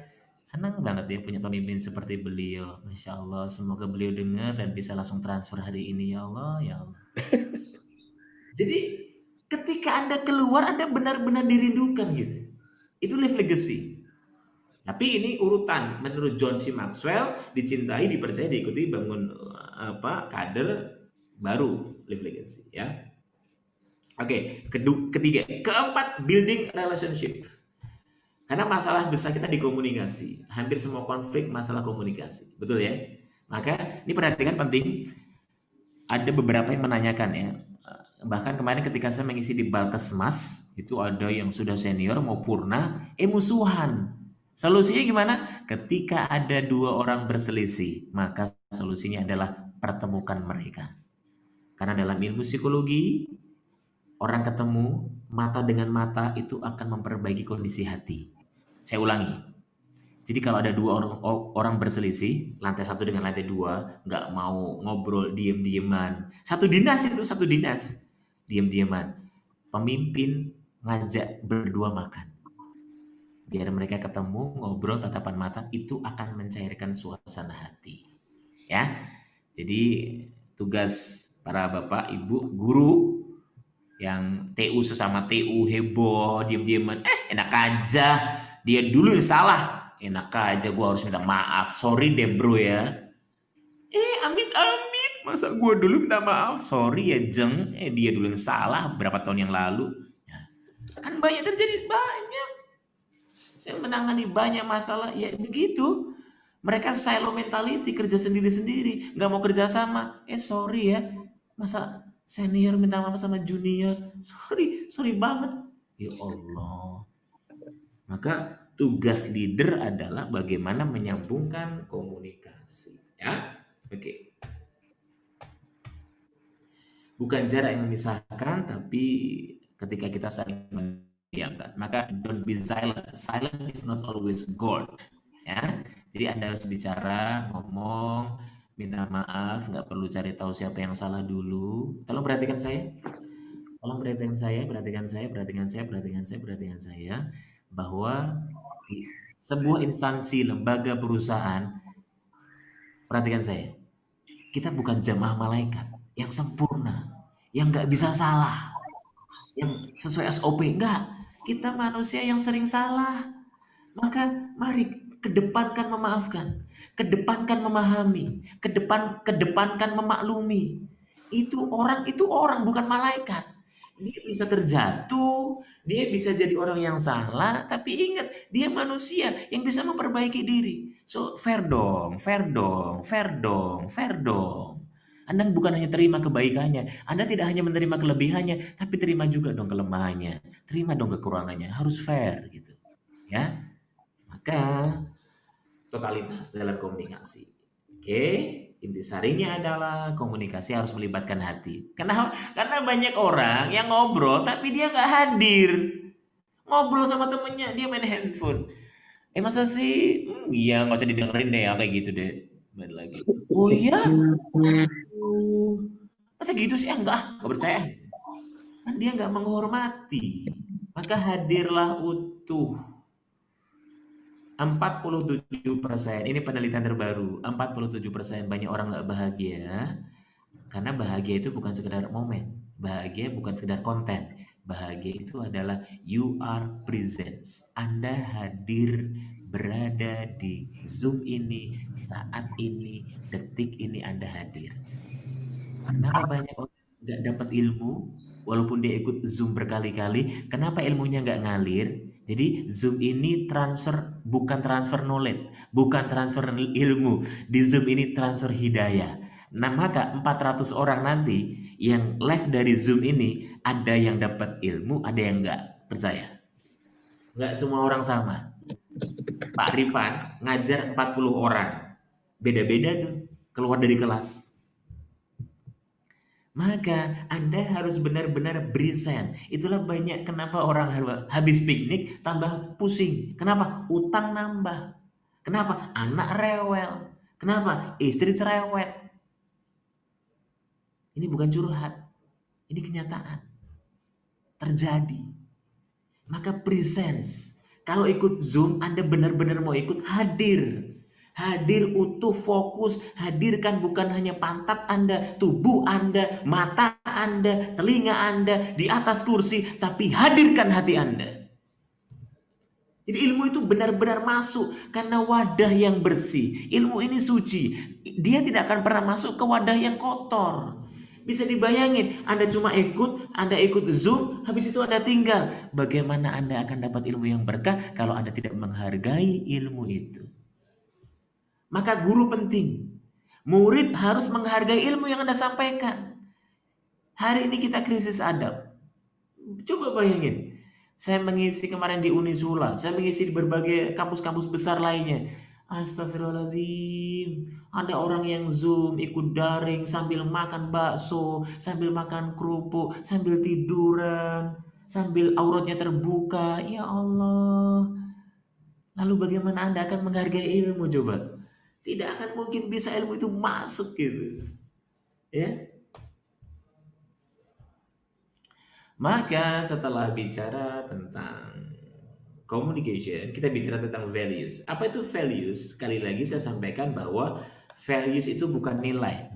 [SPEAKER 5] Senang banget ya punya pemimpin seperti beliau. Masya Allah, semoga beliau dengar dan bisa langsung transfer hari ini ya Allah, ya Allah. Jadi ketika Anda keluar, Anda benar-benar dirindukan gitu. Itu live legacy. Tapi ini urutan menurut John C. Maxwell, dicintai, dipercaya, diikuti, bangun kader baru live legacy ya. Oke, ketiga, keempat, building relationship. Karena masalah besar kita di komunikasi. Hampir semua konflik masalah komunikasi. Betul ya? Maka ini perhatikan penting. Ada beberapa yang menanyakan ya. Bahkan kemarin ketika saya mengisi di Balkesmas, itu ada yang sudah senior mau purna, musuhan. Solusinya gimana? Ketika ada dua orang berselisih, maka solusinya adalah pertemukan mereka. Karena dalam ilmu psikologi, orang ketemu mata dengan mata itu akan memperbaiki kondisi hati. Saya ulangi. Jadi kalau ada dua orang berselisih, lantai satu dengan lantai dua, nggak mau ngobrol, diem-dieman. Satu dinas, diem-dieman. Pemimpin ngajak berdua makan. Biar mereka ketemu, ngobrol, tatapan mata, itu akan mencairkan suasana hati. Ya, jadi tugas para bapak, ibu, guru yang TU sesama TU heboh, diem-dieman, enak aja, dia dulu yang salah, enak aja gue harus minta maaf, sorry deh bro ya. Amit-amit, masa gue dulu minta maaf, sorry ya jeng, dia dulu yang salah berapa tahun yang lalu. Ya, kan banyak terjadi, banyak. Saya menangani banyak masalah, ya begitu. Mereka silo mentality, kerja sendiri-sendiri, nggak mau kerja sama. Sorry ya, masa senior minta maaf sama junior? Sorry banget. Ya Allah. Maka tugas leader adalah bagaimana menyambungkan komunikasi. Ya, oke. Bukan jarak yang memisahkan, tapi ketika kita saling mendiamkan. Maka don't be silent. Silent is not always good. Ya, jadi Anda harus bicara, ngomong, minta maaf, nggak perlu cari tahu siapa yang salah dulu. Tolong perhatikan saya. Perhatikan saya bahwa sebuah instansi, lembaga, perusahaan, perhatikan saya. Kita bukan jemaah malaikat yang sempurna, yang nggak bisa salah, yang sesuai SOP, enggak. Kita manusia yang sering salah. Maka mari kedepankan memaafkan, kedepankan memahami, kedepankan memaklumi. Itu orang bukan malaikat. Dia bisa terjatuh, dia bisa jadi orang yang salah, tapi ingat, dia manusia yang bisa memperbaiki diri. So, fair dong. Anda bukan hanya terima kebaikannya, Anda tidak hanya menerima kelebihannya, tapi terima juga dong kelemahannya, terima dong kekurangannya, harus fair gitu. Ya. Maka totalitas dalam komunikasi. Oke, intisarinya adalah komunikasi harus melibatkan hati. Karena banyak orang yang ngobrol tapi dia nggak hadir. Ngobrol sama temennya, dia main handphone. Masa sih? Iya, nggak usah didengerin deh, kayak gitu deh. Main lagi. Oh iya? Masa gitu sih? Enggak percaya. Kan dia nggak menghormati. Maka hadirlah utuh. 47%, ini penelitian terbaru, 47% banyak orang nggak bahagia, karena bahagia itu bukan sekedar momen, bahagia bukan sekedar konten, bahagia itu adalah you are presence, Anda hadir, berada di Zoom ini, saat ini, detik ini Anda hadir. Kenapa banyak orang nggak dapat ilmu, walaupun dia ikut Zoom berkali-kali, kenapa ilmunya nggak ngalir? Jadi Zoom ini bukan transfer knowledge, bukan transfer ilmu. Di Zoom ini transfer hidayah. Nah, maka 400 orang nanti yang live dari Zoom ini, ada yang dapat ilmu, ada yang enggak. Percaya. Enggak semua orang sama. Pak Rifan ngajar 40 orang. Beda-beda tuh keluar dari kelas. Maka Anda harus benar-benar present. Itulah banyak kenapa orang habis piknik tambah pusing. Kenapa? Utang nambah. Kenapa? Anak rewel. Kenapa? Istri cerewet. Ini bukan curhat. Ini kenyataan. Terjadi. Maka presence. Kalau ikut Zoom, Anda benar-benar mau ikut, hadir. Hadir utuh, fokus, hadirkan bukan hanya pantat Anda, tubuh Anda, mata Anda, telinga Anda, di atas kursi, tapi hadirkan hati Anda. Jadi ilmu itu benar-benar masuk karena wadah yang bersih. Ilmu ini suci. Dia tidak akan pernah masuk ke wadah yang kotor. Bisa dibayangin, Anda cuma Anda ikut Zoom, habis itu Anda tinggal. Bagaimana Anda akan dapat ilmu yang berkah kalau Anda tidak menghargai ilmu itu? Maka guru penting. Murid harus menghargai ilmu yang Anda sampaikan. Hari ini kita krisis adab. Coba bayangin, saya mengisi kemarin di Unisula, saya mengisi di berbagai kampus-kampus besar lainnya. Astagfirullahaladzim, ada orang yang Zoom, ikut daring sambil makan bakso, sambil makan kerupuk, sambil tiduran, sambil auratnya terbuka. Ya Allah. Lalu bagaimana Anda akan menghargai ilmu coba? Tidak akan mungkin bisa ilmu itu masuk gitu. Ya. Maka setelah bicara tentang communication, kita bicara tentang values. Apa itu values? Sekali lagi saya sampaikan bahwa values itu bukan nilai,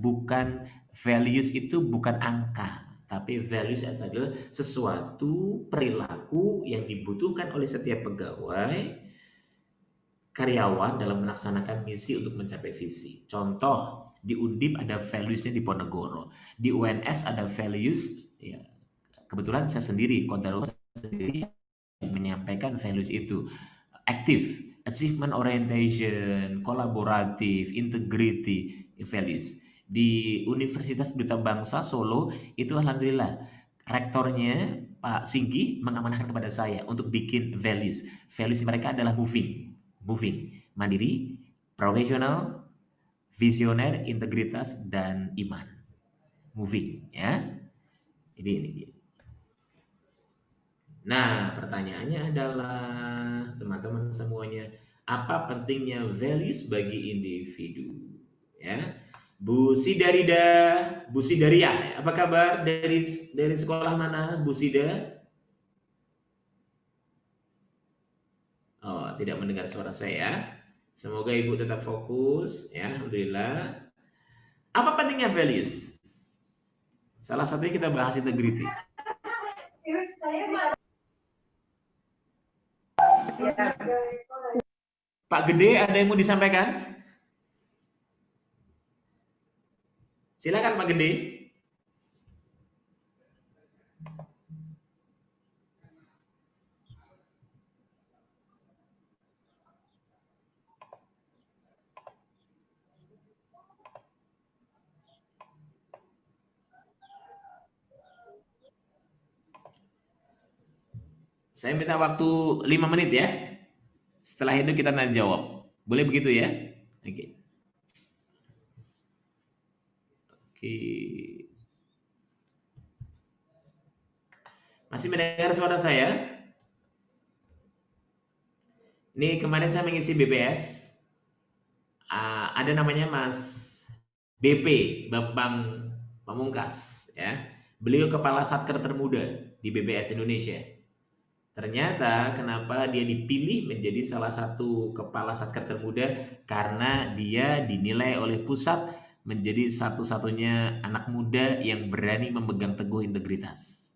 [SPEAKER 5] values itu bukan angka, tapi values adalah sesuatu perilaku yang dibutuhkan oleh setiap pegawai, karyawan dalam melaksanakan misi untuk mencapai visi. Contoh, di Undip ada valuesnya di Ponegoro, di UNS ada values, ya, kebetulan saya sendiri, Qadarullah sendiri yang menyampaikan values itu. Aktif, achievement orientation, kolaboratif, integrity, values. Di Universitas Duta Bangsa Solo itu alhamdulillah rektornya Pak Singgi mengamanahkan kepada saya untuk bikin values. Values mereka adalah moving, mandiri, profesional, visioner, integritas, dan iman. Moving, ya. Ini dia. Nah, pertanyaannya adalah, teman-teman semuanya, apa pentingnya values bagi individu? Ya, Bu Sidarida, Bu Sidaria, apa kabar dari sekolah mana, Bu Sida? Oh, tidak mendengar suara saya. Semoga Ibu tetap fokus, ya, alhamdulillah. Apa pentingnya values? Salah satunya kita bahas integrity. Pak Gede, ada yang mau disampaikan? Silakan Pak Gede. Saya minta waktu 5 menit ya. Setelah itu kita tanya jawab. Boleh begitu ya? Oke. Masih mendengar suara saya? Ini kemarin saya mengisi BPS. Ada namanya Mas BP, Bambang Pamungkas, ya. Beliau kepala Satker termuda di BPS Indonesia. Ternyata kenapa dia dipilih menjadi salah satu kepala Satker termuda? Karena dia dinilai oleh pusat menjadi satu-satunya anak muda yang berani memegang teguh integritas.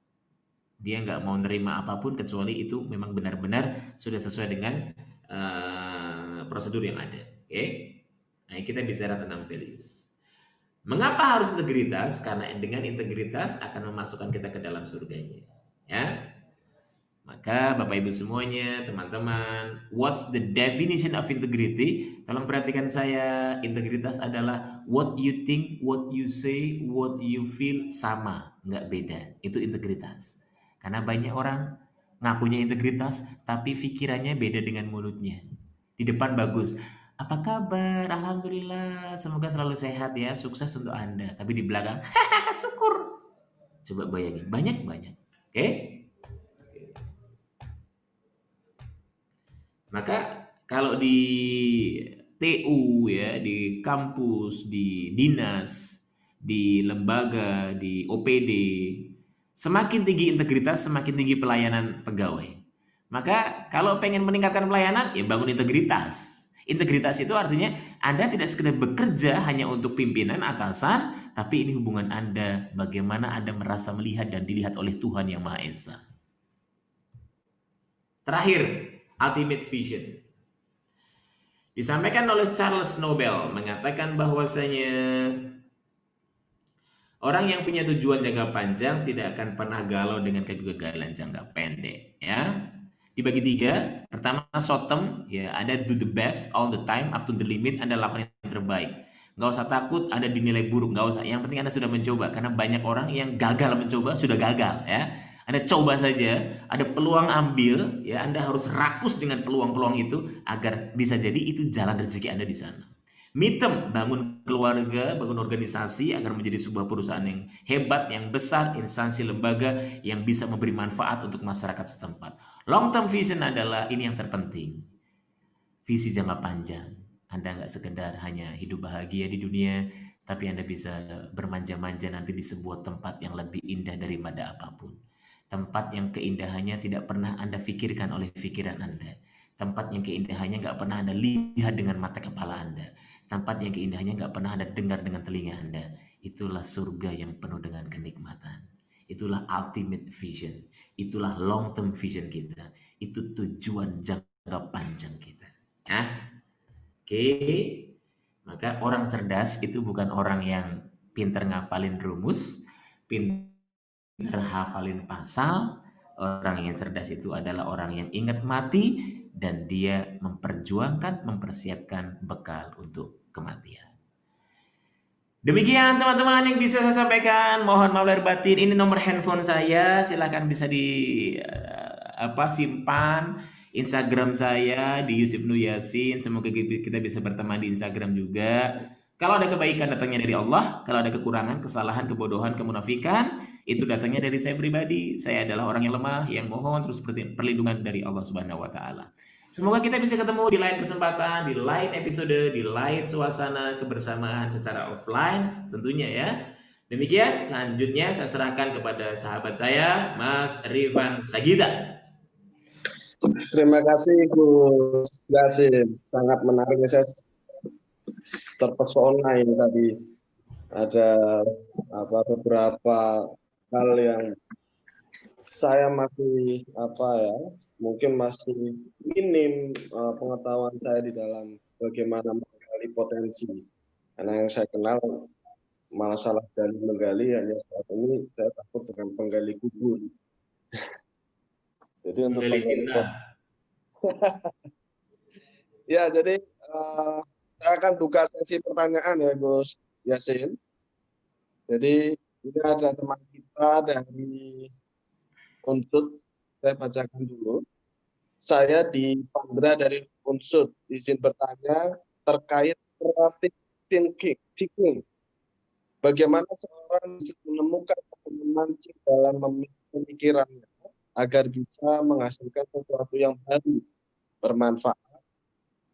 [SPEAKER 5] Dia nggak mau nerima apapun kecuali itu memang benar-benar sudah sesuai dengan prosedur yang ada. Oke? Nah, kita bicara tentang values. Mengapa harus integritas? Karena dengan integritas akan memasukkan kita ke dalam surganya. Ya. Maka Bapak Ibu semuanya, teman-teman, what's the definition of integrity? Tolong perhatikan saya, integritas adalah what you think, what you say, what you feel sama, nggak beda. Itu integritas. Karena banyak orang ngakunya integritas, tapi pikirannya beda dengan mulutnya. Di depan bagus, apa kabar? Alhamdulillah, semoga selalu sehat ya, sukses untuk Anda. Tapi di belakang, hahaha, syukur. Coba bayangin, banyak. Oke? Maka kalau di TU ya, di kampus, di dinas, di lembaga, di OPD, semakin tinggi integritas, semakin tinggi pelayanan pegawai. Maka kalau pengen meningkatkan pelayanan, ya bangun integritas. Integritas itu artinya Anda tidak sekedar bekerja hanya untuk pimpinan, atasan, tapi ini hubungan Anda, bagaimana Anda merasa melihat dan dilihat oleh Tuhan Yang Maha Esa. Terakhir, ultimate vision. Disampaikan oleh Charles Nobel, mengatakan bahwasanya orang yang punya tujuan jangka panjang tidak akan pernah galau dengan kegagalan jangka pendek. Ya, dibagi 3. Pertama, short term, ya ada do the best all the time, up to the limit, Anda lakukan yang terbaik. Nggak usah takut Anda dinilai buruk, nggak usah. Yang penting Anda sudah mencoba, karena banyak orang yang gagal mencoba sudah gagal. Ya, Anda coba saja, ada peluang ambil, ya Anda harus rakus dengan peluang-peluang itu agar bisa jadi itu jalan rezeki Anda di sana. Midterm, bangun keluarga, bangun organisasi agar menjadi sebuah perusahaan yang hebat, yang besar, instansi lembaga yang bisa memberi manfaat untuk masyarakat setempat. Long term vision adalah ini yang terpenting. Visi jangka panjang. Anda nggak sekedar hanya hidup bahagia di dunia, tapi Anda bisa bermanja-manja nanti di sebuah tempat yang lebih indah daripada apapun. Tempat yang keindahannya tidak pernah Anda pikirkan oleh pikiran Anda. Tempat yang keindahannya nggak pernah Anda lihat dengan mata kepala Anda. Tempat yang keindahannya nggak pernah Anda dengar dengan telinga Anda. Itulah surga yang penuh dengan kenikmatan. Itulah ultimate vision. Itulah long term vision kita. Itu tujuan jangka panjang kita. Oke. Maka orang cerdas itu bukan orang yang pinter ngapalin rumus, pinter hafalin pasal. Orang yang cerdas itu adalah orang yang ingat mati dan dia memperjuangkan, mempersiapkan bekal untuk kematian. Demikian teman-teman yang bisa saya sampaikan. Mohon maaf lahir batin. Ini nomor handphone saya. Silahkan bisa simpan. Instagram saya di Yusuf Nur Yasin. Semoga kita bisa berteman di Instagram juga. Kalau ada kebaikan datangnya dari Allah. Kalau ada kekurangan, kesalahan, kebodohan, kemunafikan, itu datangnya dari saya pribadi. Saya adalah orang yang lemah, yang mohon terus perlindungan dari Allah Subhanahu wa Ta'ala. Semoga kita bisa ketemu di lain kesempatan, di lain episode, di lain suasana kebersamaan secara offline tentunya ya. Demikian, lanjutnya saya serahkan kepada sahabat saya, Mas Rifan Sagita.
[SPEAKER 4] Terima kasih Gus Yasin, sangat menarik. Saya terpesona ini tadi. Ada beberapa hal yang saya masih mungkin masih minim pengetahuan saya di dalam bagaimana menggali potensi. Karena yang saya kenal malah salah gali menggali, hanya saat ini saya takut dengan penggali kubur. Jadi untuk ya, jadi saya akan buka sesi pertanyaan ya Gus Yasin. Jadi ini ada teman kita dari Unsud, saya bacakan dulu. Saya di Pandra dari Unsud, izin bertanya terkait creative thinking. Bagaimana seorang bisa menemukan atau memancing dalam pemikirannya agar bisa menghasilkan sesuatu yang baru, bermanfaat,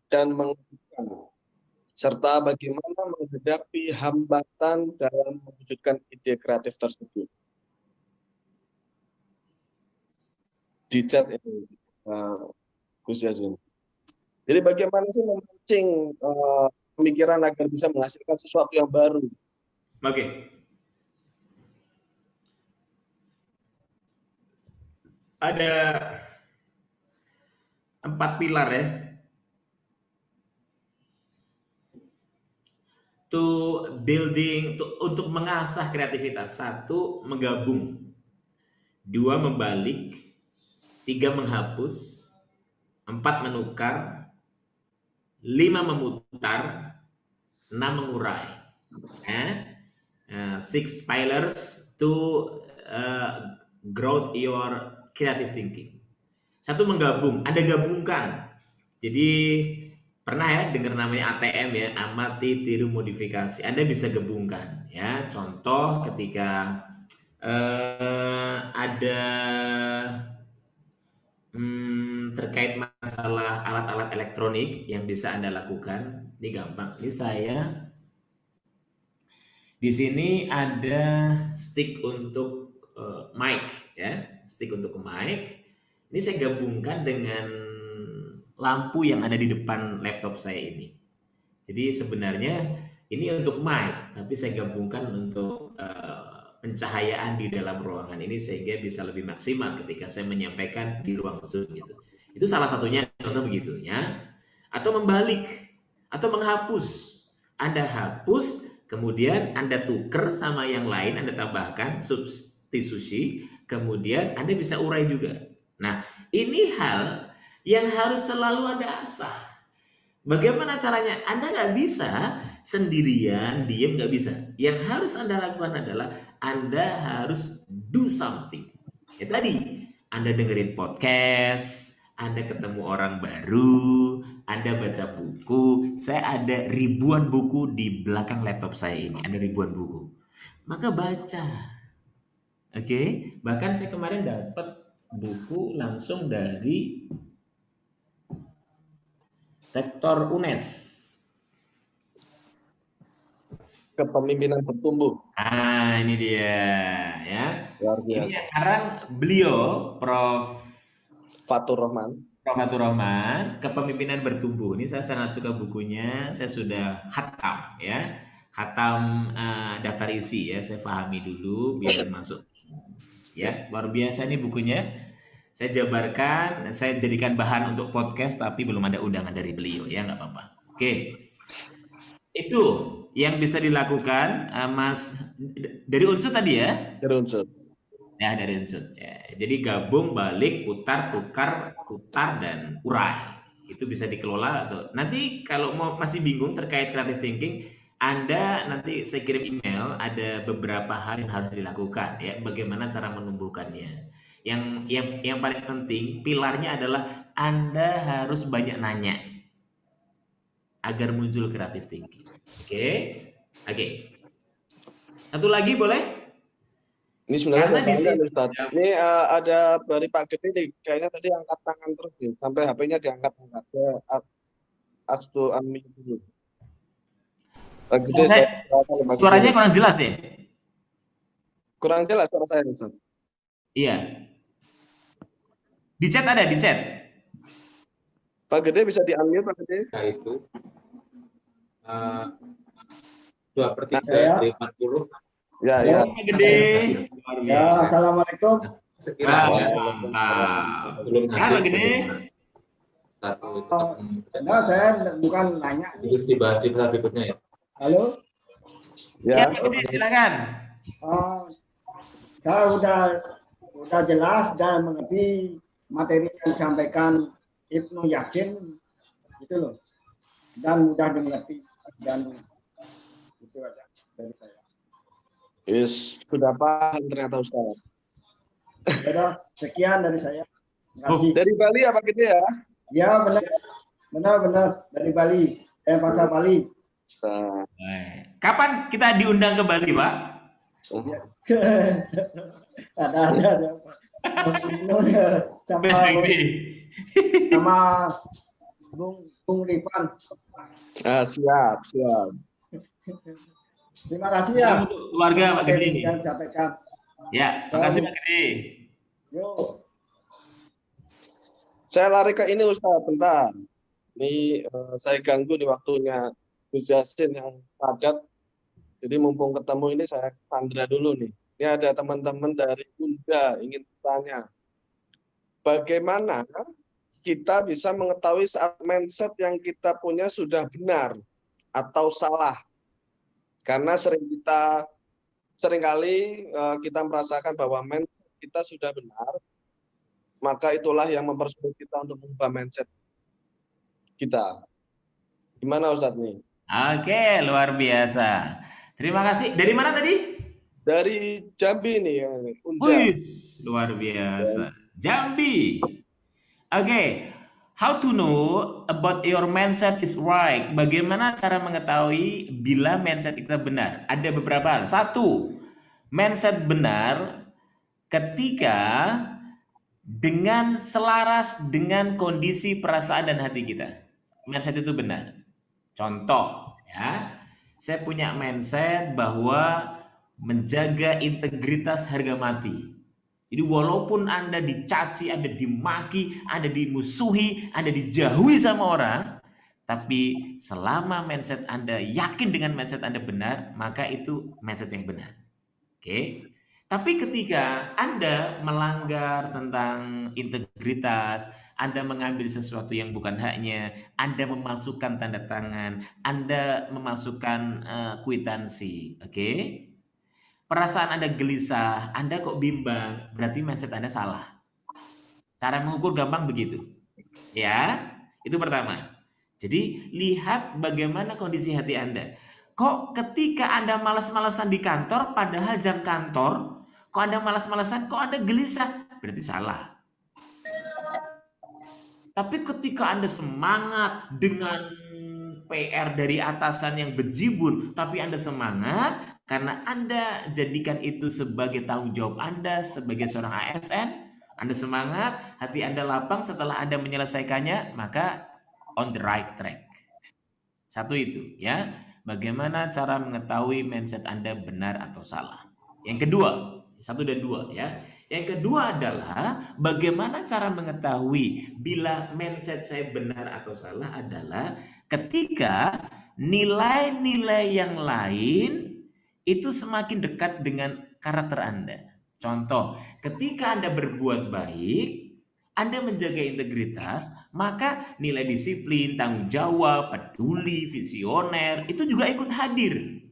[SPEAKER 4] dan mengejutkan, serta bagaimana menghadapi hambatan dalam mewujudkan ide kreatif tersebut. Di chat ini, Gus Yasin. Jadi bagaimana sih memancing pemikiran agar bisa menghasilkan sesuatu yang baru?
[SPEAKER 5] Oke. Ada 4 pilar ya. Untuk mengasah kreativitas. 1, menggabung. 2, membalik. 3, menghapus. 4, menukar. 5, memutar. 6, mengurai. 6 pillars to grow your creative thinking. 1, menggabung. Anda gabungkan. Jadi pernah ya dengar namanya ATM ya, amati, tiru, modifikasi. Anda bisa gabungkan ya. Contoh ketika ada terkait masalah alat-alat elektronik yang bisa Anda lakukan. Ini gampang. Ini saya di sini ada stick untuk mic ya, stick untuk mic. Ini saya gabungkan dengan lampu yang ada di depan laptop saya ini. Jadi sebenarnya ini untuk mic, tapi saya gabungkan untuk pencahayaan di dalam ruangan ini sehingga bisa lebih maksimal ketika saya menyampaikan di ruang Zoom gitu. Itu salah satunya, contoh begitu ya. Atau membalik, atau menghapus. Anda hapus, kemudian Anda tuker sama yang lain, Anda tambahkan substitusi, kemudian Anda bisa urai juga. Nah, ini hal yang harus selalu Anda asah. Bagaimana caranya? Anda nggak bisa sendirian, diem nggak bisa. Yang harus Anda lakukan adalah Anda harus do something. Ya tadi, Anda dengerin podcast, Anda ketemu orang baru, Anda baca buku. Saya ada ribuan buku di belakang laptop saya ini, ada ribuan buku. Maka baca. Oke, bahkan saya kemarin dapat buku langsung dari Rektor UNES.
[SPEAKER 4] Kepemimpinan bertumbuh.
[SPEAKER 5] Ah, ini dia ya.
[SPEAKER 4] Luar
[SPEAKER 5] Ini
[SPEAKER 4] biasa.
[SPEAKER 5] yang karang beliau, Prof.
[SPEAKER 4] Fatur Rahman.
[SPEAKER 5] Kepemimpinan Bertumbuh. Ini saya sangat suka bukunya. Saya sudah khatam ya. Khatam daftar isi ya. Saya pahami dulu biar masuk. Ya, luar biasa nih bukunya. Saya jabarkan, saya jadikan bahan untuk podcast tapi belum ada undangan dari beliau ya, nggak apa-apa. Oke. Itu yang bisa dilakukan Mas dari unsur tadi ya?
[SPEAKER 4] Dari unsur.
[SPEAKER 5] Ya, dari unsur. Ya. Jadi gabung, balik, putar, tukar, putar dan urai. Itu bisa dikelola atau nanti kalau mau masih bingung terkait creative thinking, Anda nanti saya kirim email ada beberapa hal yang harus dilakukan ya, bagaimana cara menumbuhkannya. Yang paling penting pilarnya adalah Anda harus banyak nanya agar muncul creative thinking. Oke. Satu lagi boleh?
[SPEAKER 4] Ini sebenarnya
[SPEAKER 5] Karena di sini
[SPEAKER 4] Ustaz. Ini ada dari Pak Gede nih, kayaknya tadi angkat tangan terus nih, sampai HP-nya diangkat-angkat. Saya ask to unmute dulu. Pak Gede,
[SPEAKER 5] suaranya kurang jelas ya?
[SPEAKER 4] Kurang jelas suara saya, Ustaz.
[SPEAKER 5] Iya. Di chat ada, di chat.
[SPEAKER 4] Pak Gede bisa di-unmute, Pak Gede?
[SPEAKER 6] Nah itu 2/3 dari 40.
[SPEAKER 4] Ya, ya.
[SPEAKER 5] Pak Gede.
[SPEAKER 7] Ya, assalamualaikum.
[SPEAKER 5] Mantap.
[SPEAKER 6] Belum
[SPEAKER 5] Pak Gede.
[SPEAKER 6] Satu itu
[SPEAKER 7] Nah, saya bukan nanya.
[SPEAKER 6] itu dibahas di slide berikutnya ya.
[SPEAKER 7] Halo,
[SPEAKER 5] Ya,
[SPEAKER 4] Ya.
[SPEAKER 5] Pak Gede, silakan.
[SPEAKER 7] saya udah jelas dan mengerti materi yang disampaikan Ibnu Yasin itu loh, dan mudah dimengerti dan itu aja dari saya.
[SPEAKER 4] Yes, sudah paham ternyata Ustaz.
[SPEAKER 7] Sudah, sekian dari saya. Terima kasih.
[SPEAKER 4] Dari Bali ya Pak Gede ya?
[SPEAKER 7] Ya, benar dari Bali, Pasar Bali.
[SPEAKER 4] Nah,
[SPEAKER 5] Kapan kita diundang ke Bali, Pak?
[SPEAKER 7] ada sama Bung Rifan.
[SPEAKER 4] siap.
[SPEAKER 7] Terima kasih ya
[SPEAKER 5] Untuk keluarga Pak Gede ini.
[SPEAKER 7] yang disampaikan.
[SPEAKER 5] Ya, terima kasih Pak Gede.
[SPEAKER 7] Yuk.
[SPEAKER 4] Saya lari ke ini Ustaz, bentar. Ini saya ganggu di waktunya Gus Yasin yang padat. Jadi mumpung ketemu ini saya sandra dulu nih. Ini ada teman-teman dari Unda ingin bertanya. Bagaimana kita bisa mengetahui saat mindset yang kita punya sudah benar atau salah? Karena seringkali kita merasakan bahwa mindset kita sudah benar, maka itulah yang mempersulit kita untuk mengubah mindset kita. Gimana Ustadz nih?
[SPEAKER 5] Oke, luar biasa. Terima kasih. Dari mana tadi?
[SPEAKER 4] Dari Jambi nih, Unja.
[SPEAKER 5] Wih, luar biasa. Jambi. Oke, how to know about your mindset is right? Bagaimana cara mengetahui bila mindset kita benar? Ada beberapa hal. Satu, mindset benar ketika dengan selaras dengan kondisi perasaan dan hati kita. Mindset itu benar. Contoh, ya, saya punya mindset bahwa menjaga integritas harga mati. Jadi walaupun Anda dicaci, Anda dimaki, Anda dimusuhi, Anda dijauhi sama orang, tapi selama mindset Anda yakin dengan mindset Anda benar, maka itu mindset yang benar. Oke. Tapi ketika Anda melanggar tentang integritas, Anda mengambil sesuatu yang bukan haknya, Anda memasukkan tanda tangan, Anda memasukkan kwitansi, oke? Perasaan Anda gelisah, Anda kok bimbang, berarti mindset Anda salah. Cara mengukur gampang begitu. Ya, itu pertama. Jadi lihat bagaimana kondisi hati Anda. Kok ketika Anda malas-malasan di kantor, padahal jam kantor, kok Anda malas-malasan, kok Anda gelisah, berarti salah. Tapi ketika Anda semangat dengan PR dari atasan yang bejibun, tapi Anda semangat karena Anda jadikan itu sebagai tanggung jawab Anda sebagai seorang ASN, Anda semangat, hati Anda lapang setelah Anda menyelesaikannya, maka on the right track. Satu itu ya, bagaimana cara mengetahui mindset Anda benar atau salah. Yang kedua, 1 dan 2 ya. Yang kedua adalah bagaimana cara mengetahui bila mindset saya benar atau salah adalah ketika nilai-nilai yang lain itu semakin dekat dengan karakter Anda. Contoh, ketika Anda berbuat baik, Anda menjaga integritas, maka nilai disiplin, tanggung jawab, peduli, visioner itu juga ikut hadir.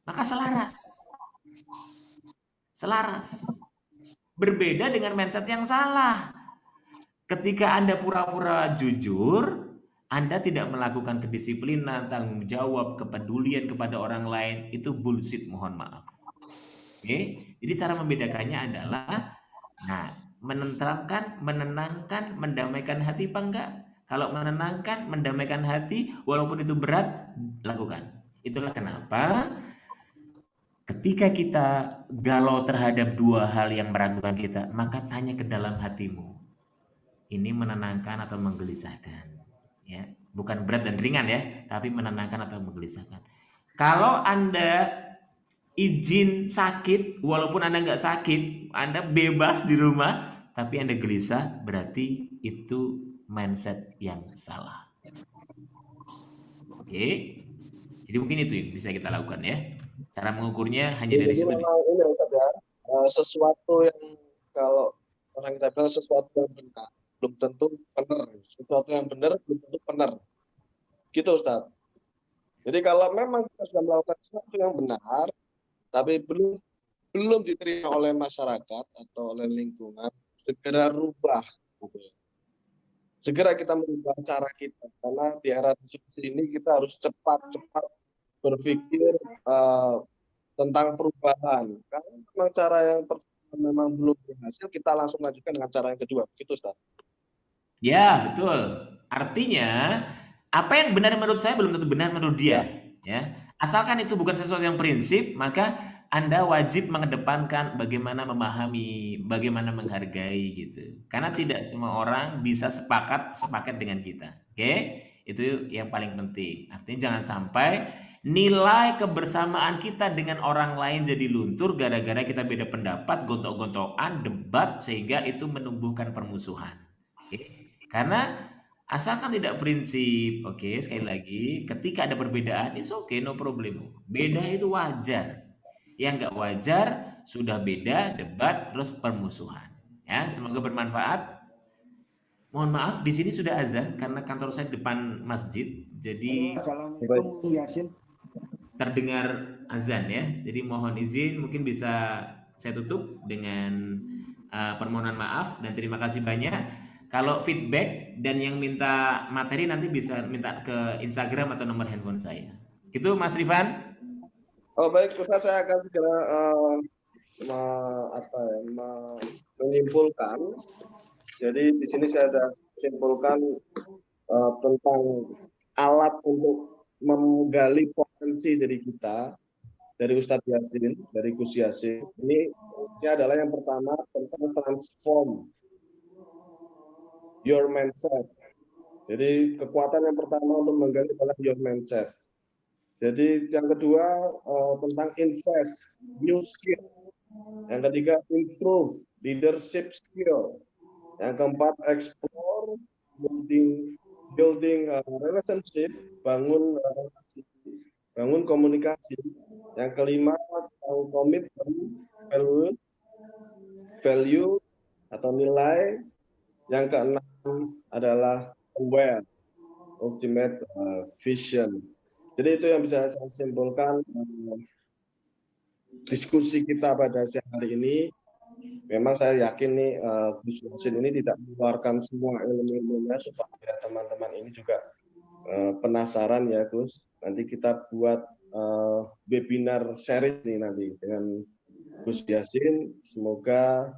[SPEAKER 5] Maka selaras. Berbeda dengan mindset yang salah. Ketika Anda pura-pura jujur, Anda tidak melakukan kedisiplinan, tanggung jawab, kepedulian kepada orang lain, itu bullshit, mohon maaf. Oke, jadi cara membedakannya adalah menenteramkan, menenangkan, mendamaikan hati apa enggak? Kalau menenangkan, mendamaikan hati, walaupun itu berat, lakukan. Itulah kenapa ketika kita galau terhadap 2 hal yang meragukan kita, maka tanya ke dalam hatimu. Ini menenangkan atau menggelisahkan? Ya, bukan berat dan ringan ya, tapi menenangkan atau menggelisahkan. Kalau Anda izin sakit, walaupun Anda nggak sakit, Anda bebas di rumah, tapi Anda gelisah, berarti itu mindset yang salah. Oke, jadi mungkin itu yang bisa kita lakukan ya. Cara mengukurnya hanya dari situ.
[SPEAKER 4] Ini Ustaz ya, sesuatu yang kalau orang kita bilang sesuatu yang benar, belum tentu benar. Sesuatu yang benar belum tentu benar. Gitu Ustaz. Jadi kalau memang kita sudah melakukan sesuatu yang benar, tapi belum diterima oleh masyarakat atau oleh lingkungan, segera rubah. Segera kita merubah cara kita, karena di era diskusi ini kita harus cepat berpikir tentang perubahan. Kalau memang cara yang pertama memang belum berhasil, kita langsung lanjutkan dengan cara yang kedua. Gitu, Ustaz.
[SPEAKER 5] Ya, betul. Artinya, apa yang benar menurut saya belum tentu benar menurut dia. Ya. Asalkan itu bukan sesuatu yang prinsip, maka Anda wajib mengedepankan bagaimana memahami, bagaimana menghargai gitu. Karena tidak semua orang bisa sepakat dengan kita. Oke? Itu yang paling penting. Artinya jangan sampai nilai kebersamaan kita dengan orang lain jadi luntur gara-gara kita beda pendapat, gontok-gontokan, debat, sehingga itu menumbuhkan permusuhan. Oke? Karena asalkan tidak prinsip, oke, sekali lagi, ketika ada perbedaan, it's okay, no problem. Beda itu wajar. Yang nggak wajar, sudah beda, debat, terus permusuhan. Ya, semoga bermanfaat. Mohon maaf, di sini sudah azan karena kantor saya depan masjid, jadi
[SPEAKER 7] Assalamualaikum Yasin.
[SPEAKER 5] terdengar azan ya. Jadi mohon izin, mungkin bisa saya tutup dengan permohonan maaf dan terima kasih banyak. Kalau feedback dan yang minta materi nanti bisa minta ke Instagram atau nomor handphone saya. Gitu Mas Rifan?
[SPEAKER 4] Oh baik, Ustaz, saya akan segera menyimpulkan. Jadi di sini saya ada simpulkan tentang alat untuk menggali potensi dari kita, dari Ustadz Yasin, dari Gus Yasin. Ini adalah yang pertama tentang transform your mindset. Jadi kekuatan yang pertama untuk menggali adalah your mindset. Jadi yang kedua tentang invest new skill. Yang ketiga, improve leadership skill. Yang keempat, explore building relationship, bangun relasi, bangun komunikasi. Yang kelima, tahu komitmen, value atau nilai. Yang keenam adalah aware, ultimate vision. Jadi itu yang bisa saya simpulkan diskusi kita pada siang hari ini. Memang saya yakin nih Gus Yasin ini tidak mengeluarkan semua ilmu-ilmunya supaya teman-teman ini juga penasaran ya Gus. Nanti kita buat webinar series nih nanti dengan Gus Yasin. Semoga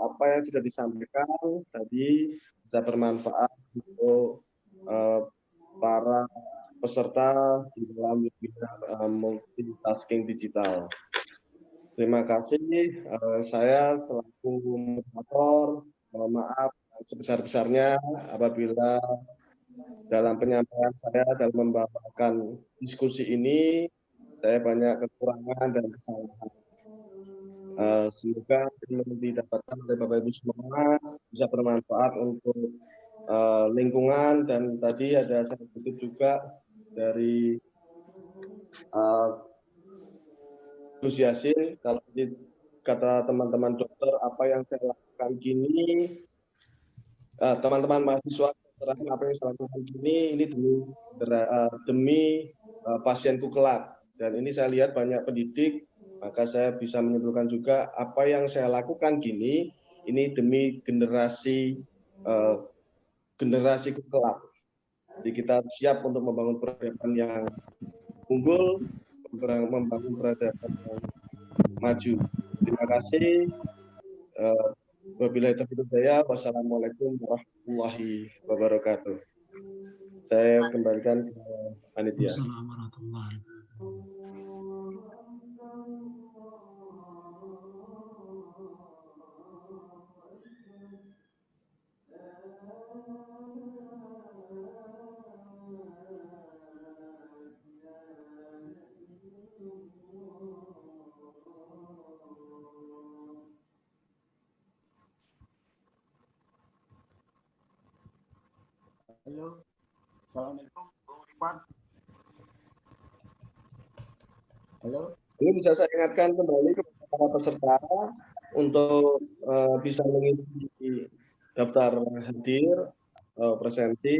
[SPEAKER 4] apa yang sudah disampaikan tadi bisa bermanfaat untuk para peserta di dalam webinar multitasking digital. Terima kasih. Saya selaku moderator, mohon maaf sebesar-besarnya apabila dalam penyampaian saya dalam membawakan diskusi ini saya banyak kekurangan dan kesalahan. Semoga yang didapatkan oleh Bapak Ibu semua bisa bermanfaat untuk lingkungan, dan tadi ada saya kutip juga dari Gus Yasin, kalau kata teman-teman dokter, apa yang saya lakukan kini, teman-teman mahasiswa dokter, apa yang saya lakukan kini, ini demi pasienku kelak. Dan ini saya lihat banyak pendidik, maka saya bisa menyimpulkan juga apa yang saya lakukan kini, ini demi generasiku kelak. Jadi kita siap untuk membangun peradaban yang unggul, membangun peradaban yang maju. Terima kasih. Wabillahi taufiq wal hidayah. Wassalamualaikum warahmatullahi wabarakatuh. Saya kembalikan ke panitia.
[SPEAKER 7] Halo, assalamualaikum, Bung Rifan. Halo.
[SPEAKER 4] Ini bisa saya ingatkan kembali kepada para peserta untuk bisa mengisi daftar hadir, presensi,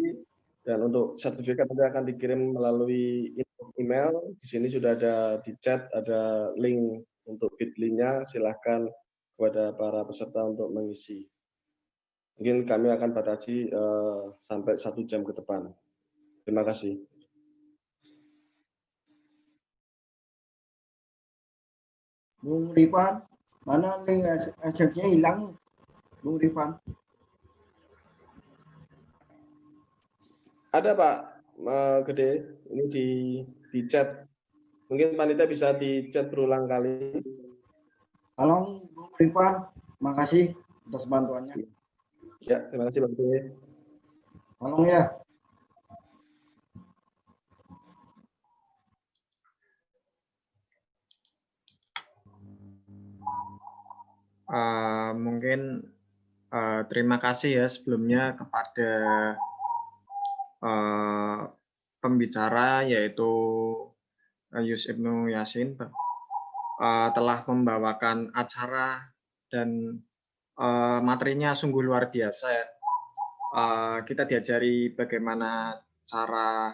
[SPEAKER 4] dan untuk sertifikat nanti akan dikirim melalui email. Di sini sudah ada di chat, ada link untuk bit.ly-nya. Silahkan kepada para peserta untuk mengisi. Mungkin kami akan batasi sampai 1 jam ke depan. Terima kasih.
[SPEAKER 7] Bung Rifan, mana link asetnya hilang, Bung Rifan?
[SPEAKER 4] Ada Pak Gede, ini di chat. Mungkin panitia bisa di chat berulang kali.
[SPEAKER 7] Tolong Bung Rifan, makasih atas bantuannya.
[SPEAKER 4] Ya, terima kasih Pak Gede.
[SPEAKER 7] Tolong ya.
[SPEAKER 8] Mungkin terima kasih ya sebelumnya kepada pembicara yaitu Yus Ibnu Yasin telah membawakan acara dan materinya sungguh luar biasa ya. Kita diajari bagaimana cara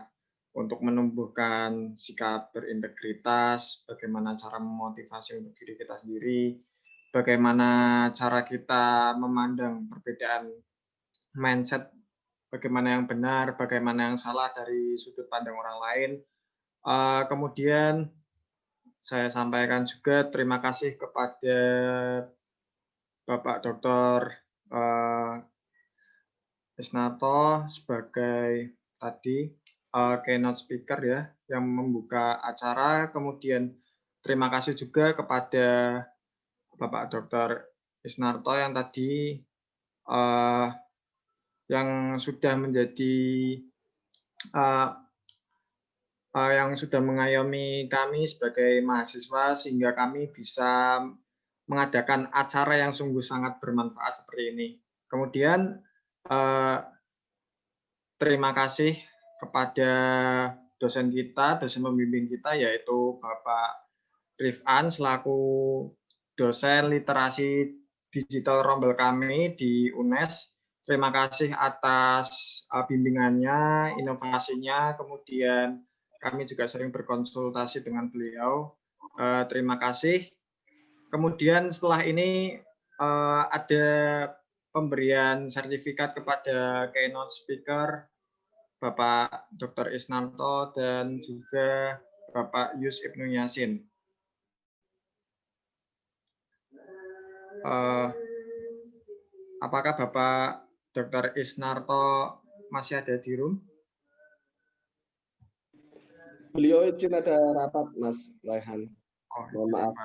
[SPEAKER 8] untuk menumbuhkan sikap berintegritas, bagaimana cara memotivasi untuk diri kita sendiri, bagaimana cara kita memandang perbedaan mindset, bagaimana yang benar, bagaimana yang salah dari sudut pandang orang lain. Kemudian saya sampaikan juga terima kasih kepada Bapak Dr. Isnarto sebagai tadi keynote speaker ya yang membuka acara. Kemudian terima kasih juga kepada Bapak Dr. Isnarto yang tadi yang sudah menjadi yang sudah mengayomi kami sebagai mahasiswa sehingga kami bisa mengadakan acara yang sungguh sangat bermanfaat seperti ini. Kemudian terima kasih kepada dosen kita, dosen pembimbing kita, yaitu Bapak Rifan selaku dosen literasi digital rombel kami di UNES. Terima kasih atas bimbingannya, inovasinya, kemudian kami juga sering berkonsultasi dengan beliau. Terima kasih. Kemudian setelah ini ada pemberian sertifikat kepada keynote speaker Bapak Dr. Isnarto dan juga Bapak Yus Ibnu Yasin. Apakah Bapak Dr. Isnarto masih ada di room?
[SPEAKER 4] Beliau izin ada rapat, Mas Raihan. Mohon maaf.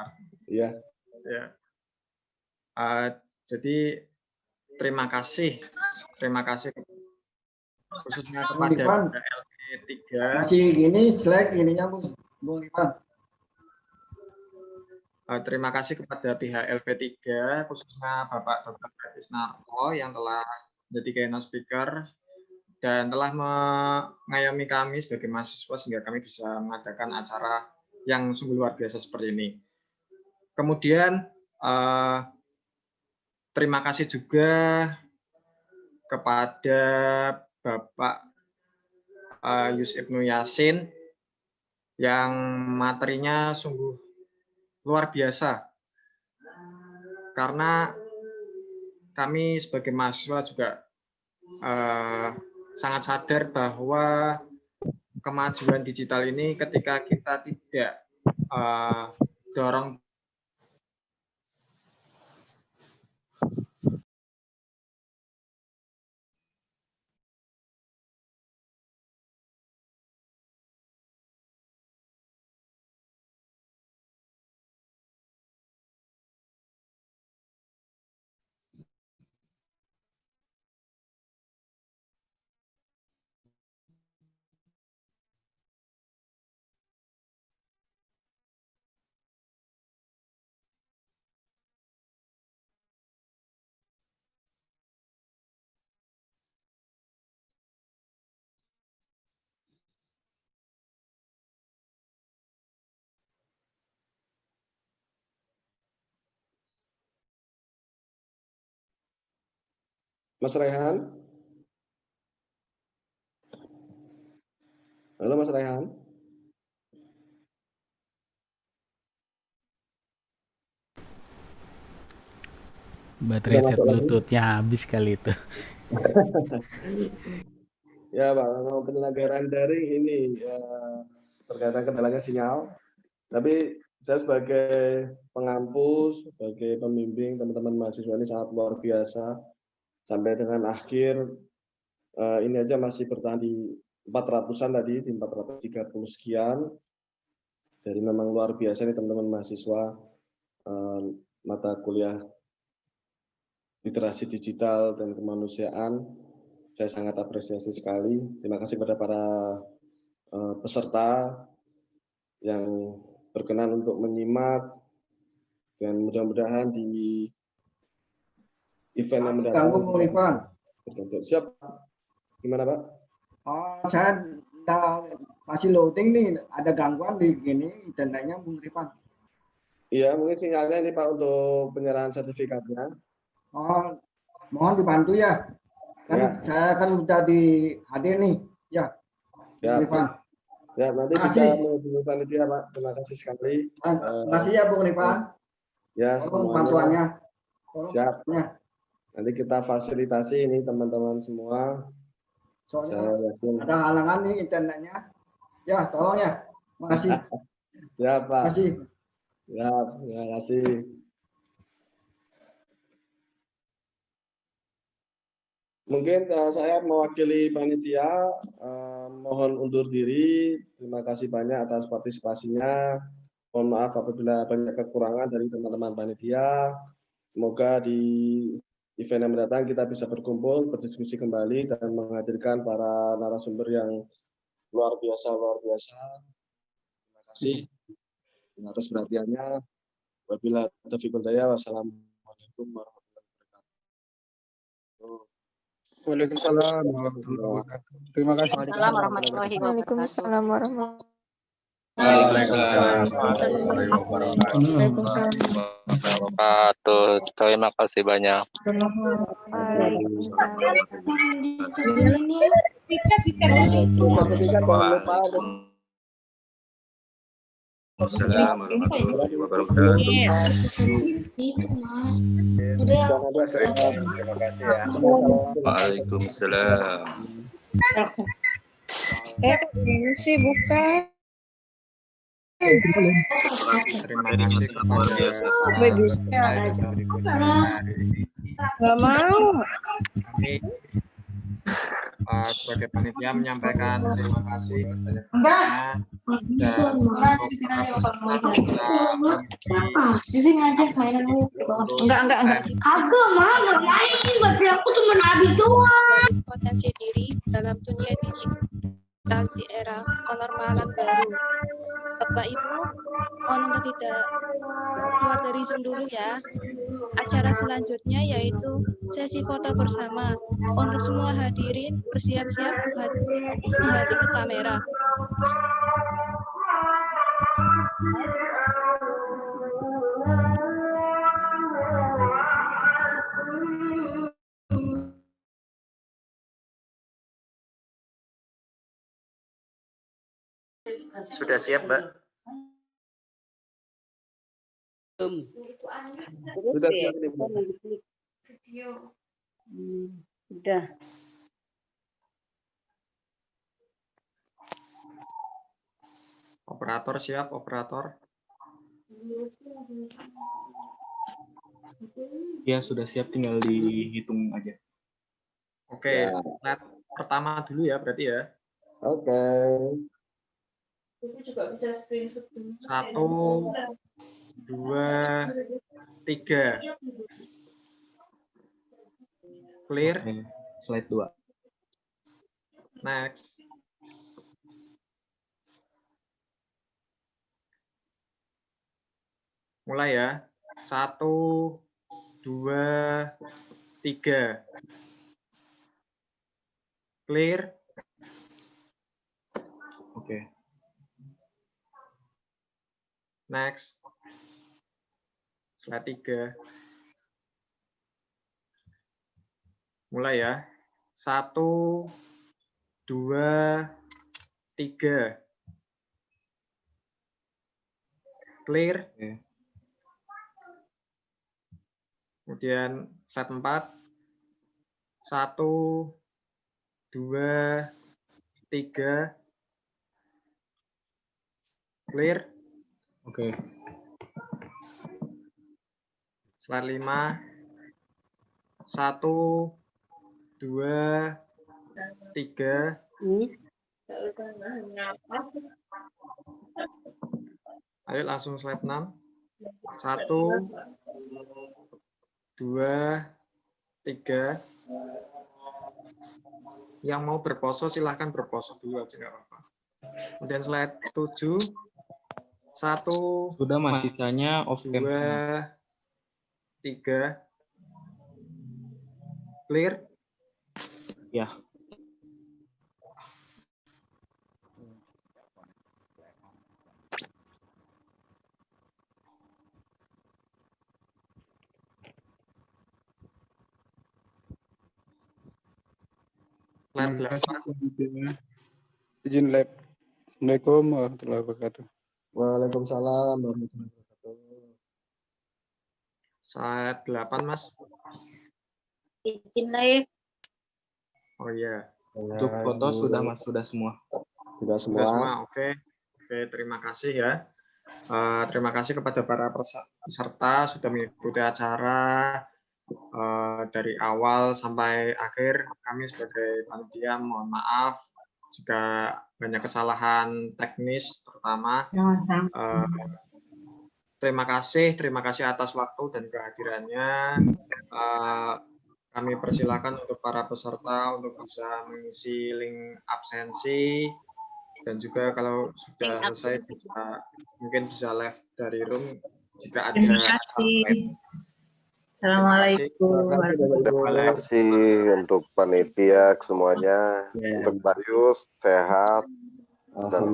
[SPEAKER 4] Iya.
[SPEAKER 8] Ya. Jadi terima kasih khususnya kepada LP3.
[SPEAKER 7] Masih gini, selek ininya Bung Rifan.
[SPEAKER 8] Terima kasih kepada pihak LP3, khususnya Bapak Dr. Isnarto yang telah menjadi keynote speaker dan telah mengayomi kami sebagai mahasiswa sehingga kami bisa mengadakan acara yang sungguh luar biasa seperti ini. Kemudian terima kasih juga kepada Bapak Yus Ibnu Yasin yang materinya sungguh luar biasa, karena kami sebagai mahasiswa juga sangat sadar bahwa kemajuan digital ini ketika kita tidak dorong
[SPEAKER 4] Mas Raihan? Halo Mas Raihan?
[SPEAKER 9] Baterai set Bluetooth-nya habis kali itu.
[SPEAKER 4] Ya Pak, memang penyelenggaraan daring ini terkadang kendalanya sinyal. Tapi saya sebagai pengampu, sebagai pembimbing teman-teman mahasiswa ini sangat luar biasa. Sampai dengan akhir, ini aja masih bertahan di 400-an tadi, di 430 sekian. Jadi memang luar biasa nih teman-teman mahasiswa mata kuliah literasi digital dan kemanusiaan. Saya sangat apresiasi sekali. Terima kasih kepada para peserta yang berkenan untuk menyimak, dan mudah-mudahan di event yang mendatang. Siap. Gimana Pak?
[SPEAKER 7] Oh, saya masih loading nih, ada gangguan di gini internetnya Bung Rifan.
[SPEAKER 4] Iya, mungkin sinyalnya ini Pak untuk penyerahan sertifikatnya.
[SPEAKER 7] Oh, mohon dibantu ya. Kan ya. Saya kan udah di hadir nih. Ya.
[SPEAKER 4] Ya,
[SPEAKER 7] Rifan.
[SPEAKER 4] Ya, nanti bisa menghubungi panitia Pak. Terima kasih sekali.
[SPEAKER 7] Terima kasih ya Bung Rifan.
[SPEAKER 4] Ya,
[SPEAKER 7] tolong bantuannya.
[SPEAKER 4] Siap. Nanti kita fasilitasi ini teman-teman semua.
[SPEAKER 7] Soalnya ada halangan nih internetnya. Ya, tolong ya. Makasih.
[SPEAKER 4] Ya, Pak.
[SPEAKER 7] Makasih.
[SPEAKER 4] Ya, terima kasih. Mungkin saya mewakili panitia, mohon undur diri. Terima kasih banyak atas partisipasinya. Mohon maaf apabila banyak kekurangan dari teman-teman panitia. Semoga di event yang mendatang kita bisa berkumpul, berdiskusi kembali, dan menghadirkan para narasumber yang luar biasa. Terima kasih atas perhatiannya. Wabillahi taufiq wal hidayah. Wassalamualaikum warahmatullahi wabarakatuh.
[SPEAKER 10] Waalaikumsalam warahmatullahi wabarakatuh. Terima kasih.
[SPEAKER 11] Waalaikumsalam warahmatullahi wabarakatuh.
[SPEAKER 3] Waalaikumsalam warahmatullahi
[SPEAKER 12] Waalaikumsalam warahmatullahi wabarakatuh. Terima kasih banyak.
[SPEAKER 13] Waalaikumsalam warahmatullahi wabarakatuh.
[SPEAKER 4] Terima kasih ya.
[SPEAKER 13] Waalaikumsalam.
[SPEAKER 3] sih bukan.
[SPEAKER 8] Terima kasih
[SPEAKER 13] luar biasa.
[SPEAKER 3] Nggak mau.
[SPEAKER 8] Kami sebagai panitia menyampaikan terima kasih kepada
[SPEAKER 11] Di sini aja mainan lu. Enggak. Kagak mah, enggak main. Baterai aku cuma habis doang.
[SPEAKER 3] Potensi diri dalam dunia digital di era kenormalan baru. Bapak Ibu, mohon untuk tidak keluar dari Zoom dulu ya. Acara selanjutnya yaitu sesi foto bersama. Untuk semua hadirin bersiap-siap menghadap ke kamera.
[SPEAKER 5] Sudah siap, Mbak?
[SPEAKER 4] Sudah siap nih, Bu.
[SPEAKER 11] Udah.
[SPEAKER 8] operator siap, operator.
[SPEAKER 9] Ya, sudah siap, tinggal dihitung aja.
[SPEAKER 8] Oke, slide pertama dulu ya berarti ya.
[SPEAKER 4] Oke.
[SPEAKER 11] Itu juga bisa screenshot.
[SPEAKER 8] 1, 2, 3. Clear.
[SPEAKER 9] Oke, slide 2.
[SPEAKER 8] Next. Mulai ya. 1, 2, 3. Clear.
[SPEAKER 9] Oke.
[SPEAKER 8] Next. Slide 3. Mulai ya. 1, 2, 3. Clear.
[SPEAKER 9] Oke.
[SPEAKER 8] Kemudian slide 4. 1, 2, 3. Clear.
[SPEAKER 9] Oke.
[SPEAKER 8] Slide 5. 1, 2, 3. Ayo langsung slide 6. 1, 2, 3. Yang mau berpose silahkan berpose dulu aja nggak apa-apa. Kemudian slide 7. 1,
[SPEAKER 9] Sudah, Mas, sisanya off cam.
[SPEAKER 8] 2, 3. Clear?
[SPEAKER 9] Ya.
[SPEAKER 8] Slide
[SPEAKER 10] Terima
[SPEAKER 8] 8.
[SPEAKER 10] kasih. Izin lab. Assalamualaikum warahmatullahi wabarakatuh.
[SPEAKER 4] Waalaikumsalam warahmatullahi wabarakatuh.
[SPEAKER 8] Slide 8, Mas.
[SPEAKER 11] Izin live.
[SPEAKER 8] Oh iya.
[SPEAKER 9] Untuk foto sudah, Mas, sudah semua.
[SPEAKER 4] Sudah
[SPEAKER 8] Sudah
[SPEAKER 4] semua.
[SPEAKER 8] semua, oke. Oke, terima kasih ya. Terima kasih kepada para peserta sudah mengikuti acara dari awal sampai akhir. Kami sebagai panitia mohon maaf jika banyak kesalahan teknis terutama. Terima kasih atas waktu dan kehadirannya. Kami persilakan untuk para peserta untuk bisa mengisi link absensi dan juga kalau sudah selesai mungkin bisa live dari room jika ada
[SPEAKER 14] Terima kasih. Assalamualaikum.
[SPEAKER 15] Terima kasih untuk panitia semuanya, untuk Darius sehat dan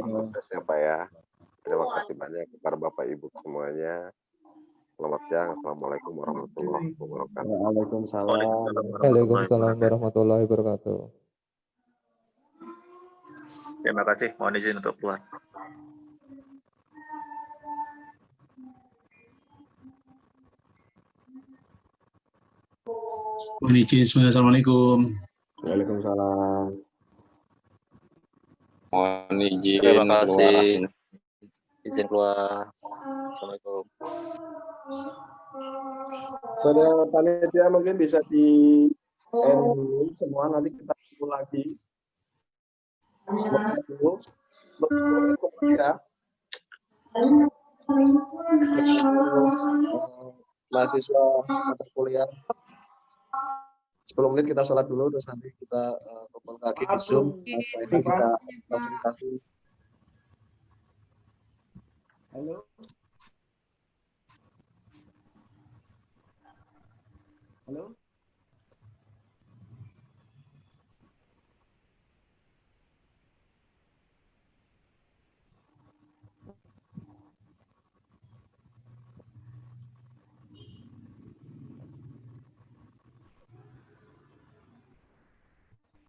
[SPEAKER 15] prosesnya Pak ya. Terima kasih banyak kepada Bapak Ibu semuanya. Selamat siang. Assalamualaikum warahmatullahi wabarakatuh.
[SPEAKER 4] Waalaikumsalam warahmatullahi wabarakatuh.
[SPEAKER 13] Terima kasih. Mohon izin untuk keluar.
[SPEAKER 16] Mohon izin. Assalamualaikum.
[SPEAKER 4] Waalaikumsalam.
[SPEAKER 12] Mohon izin. Terima kasih. Izin keluar. Assalamualaikum.
[SPEAKER 4] Pada panitia mungkin bisa di end dulu semua, nanti kita ketemu lagi. Ya. Mahasiswa mata kuliah 10 menit kita sholat dulu, terus nanti kita kumpul lagi di Zoom. Setelah itu kita fasilitasi.
[SPEAKER 7] Halo. Halo.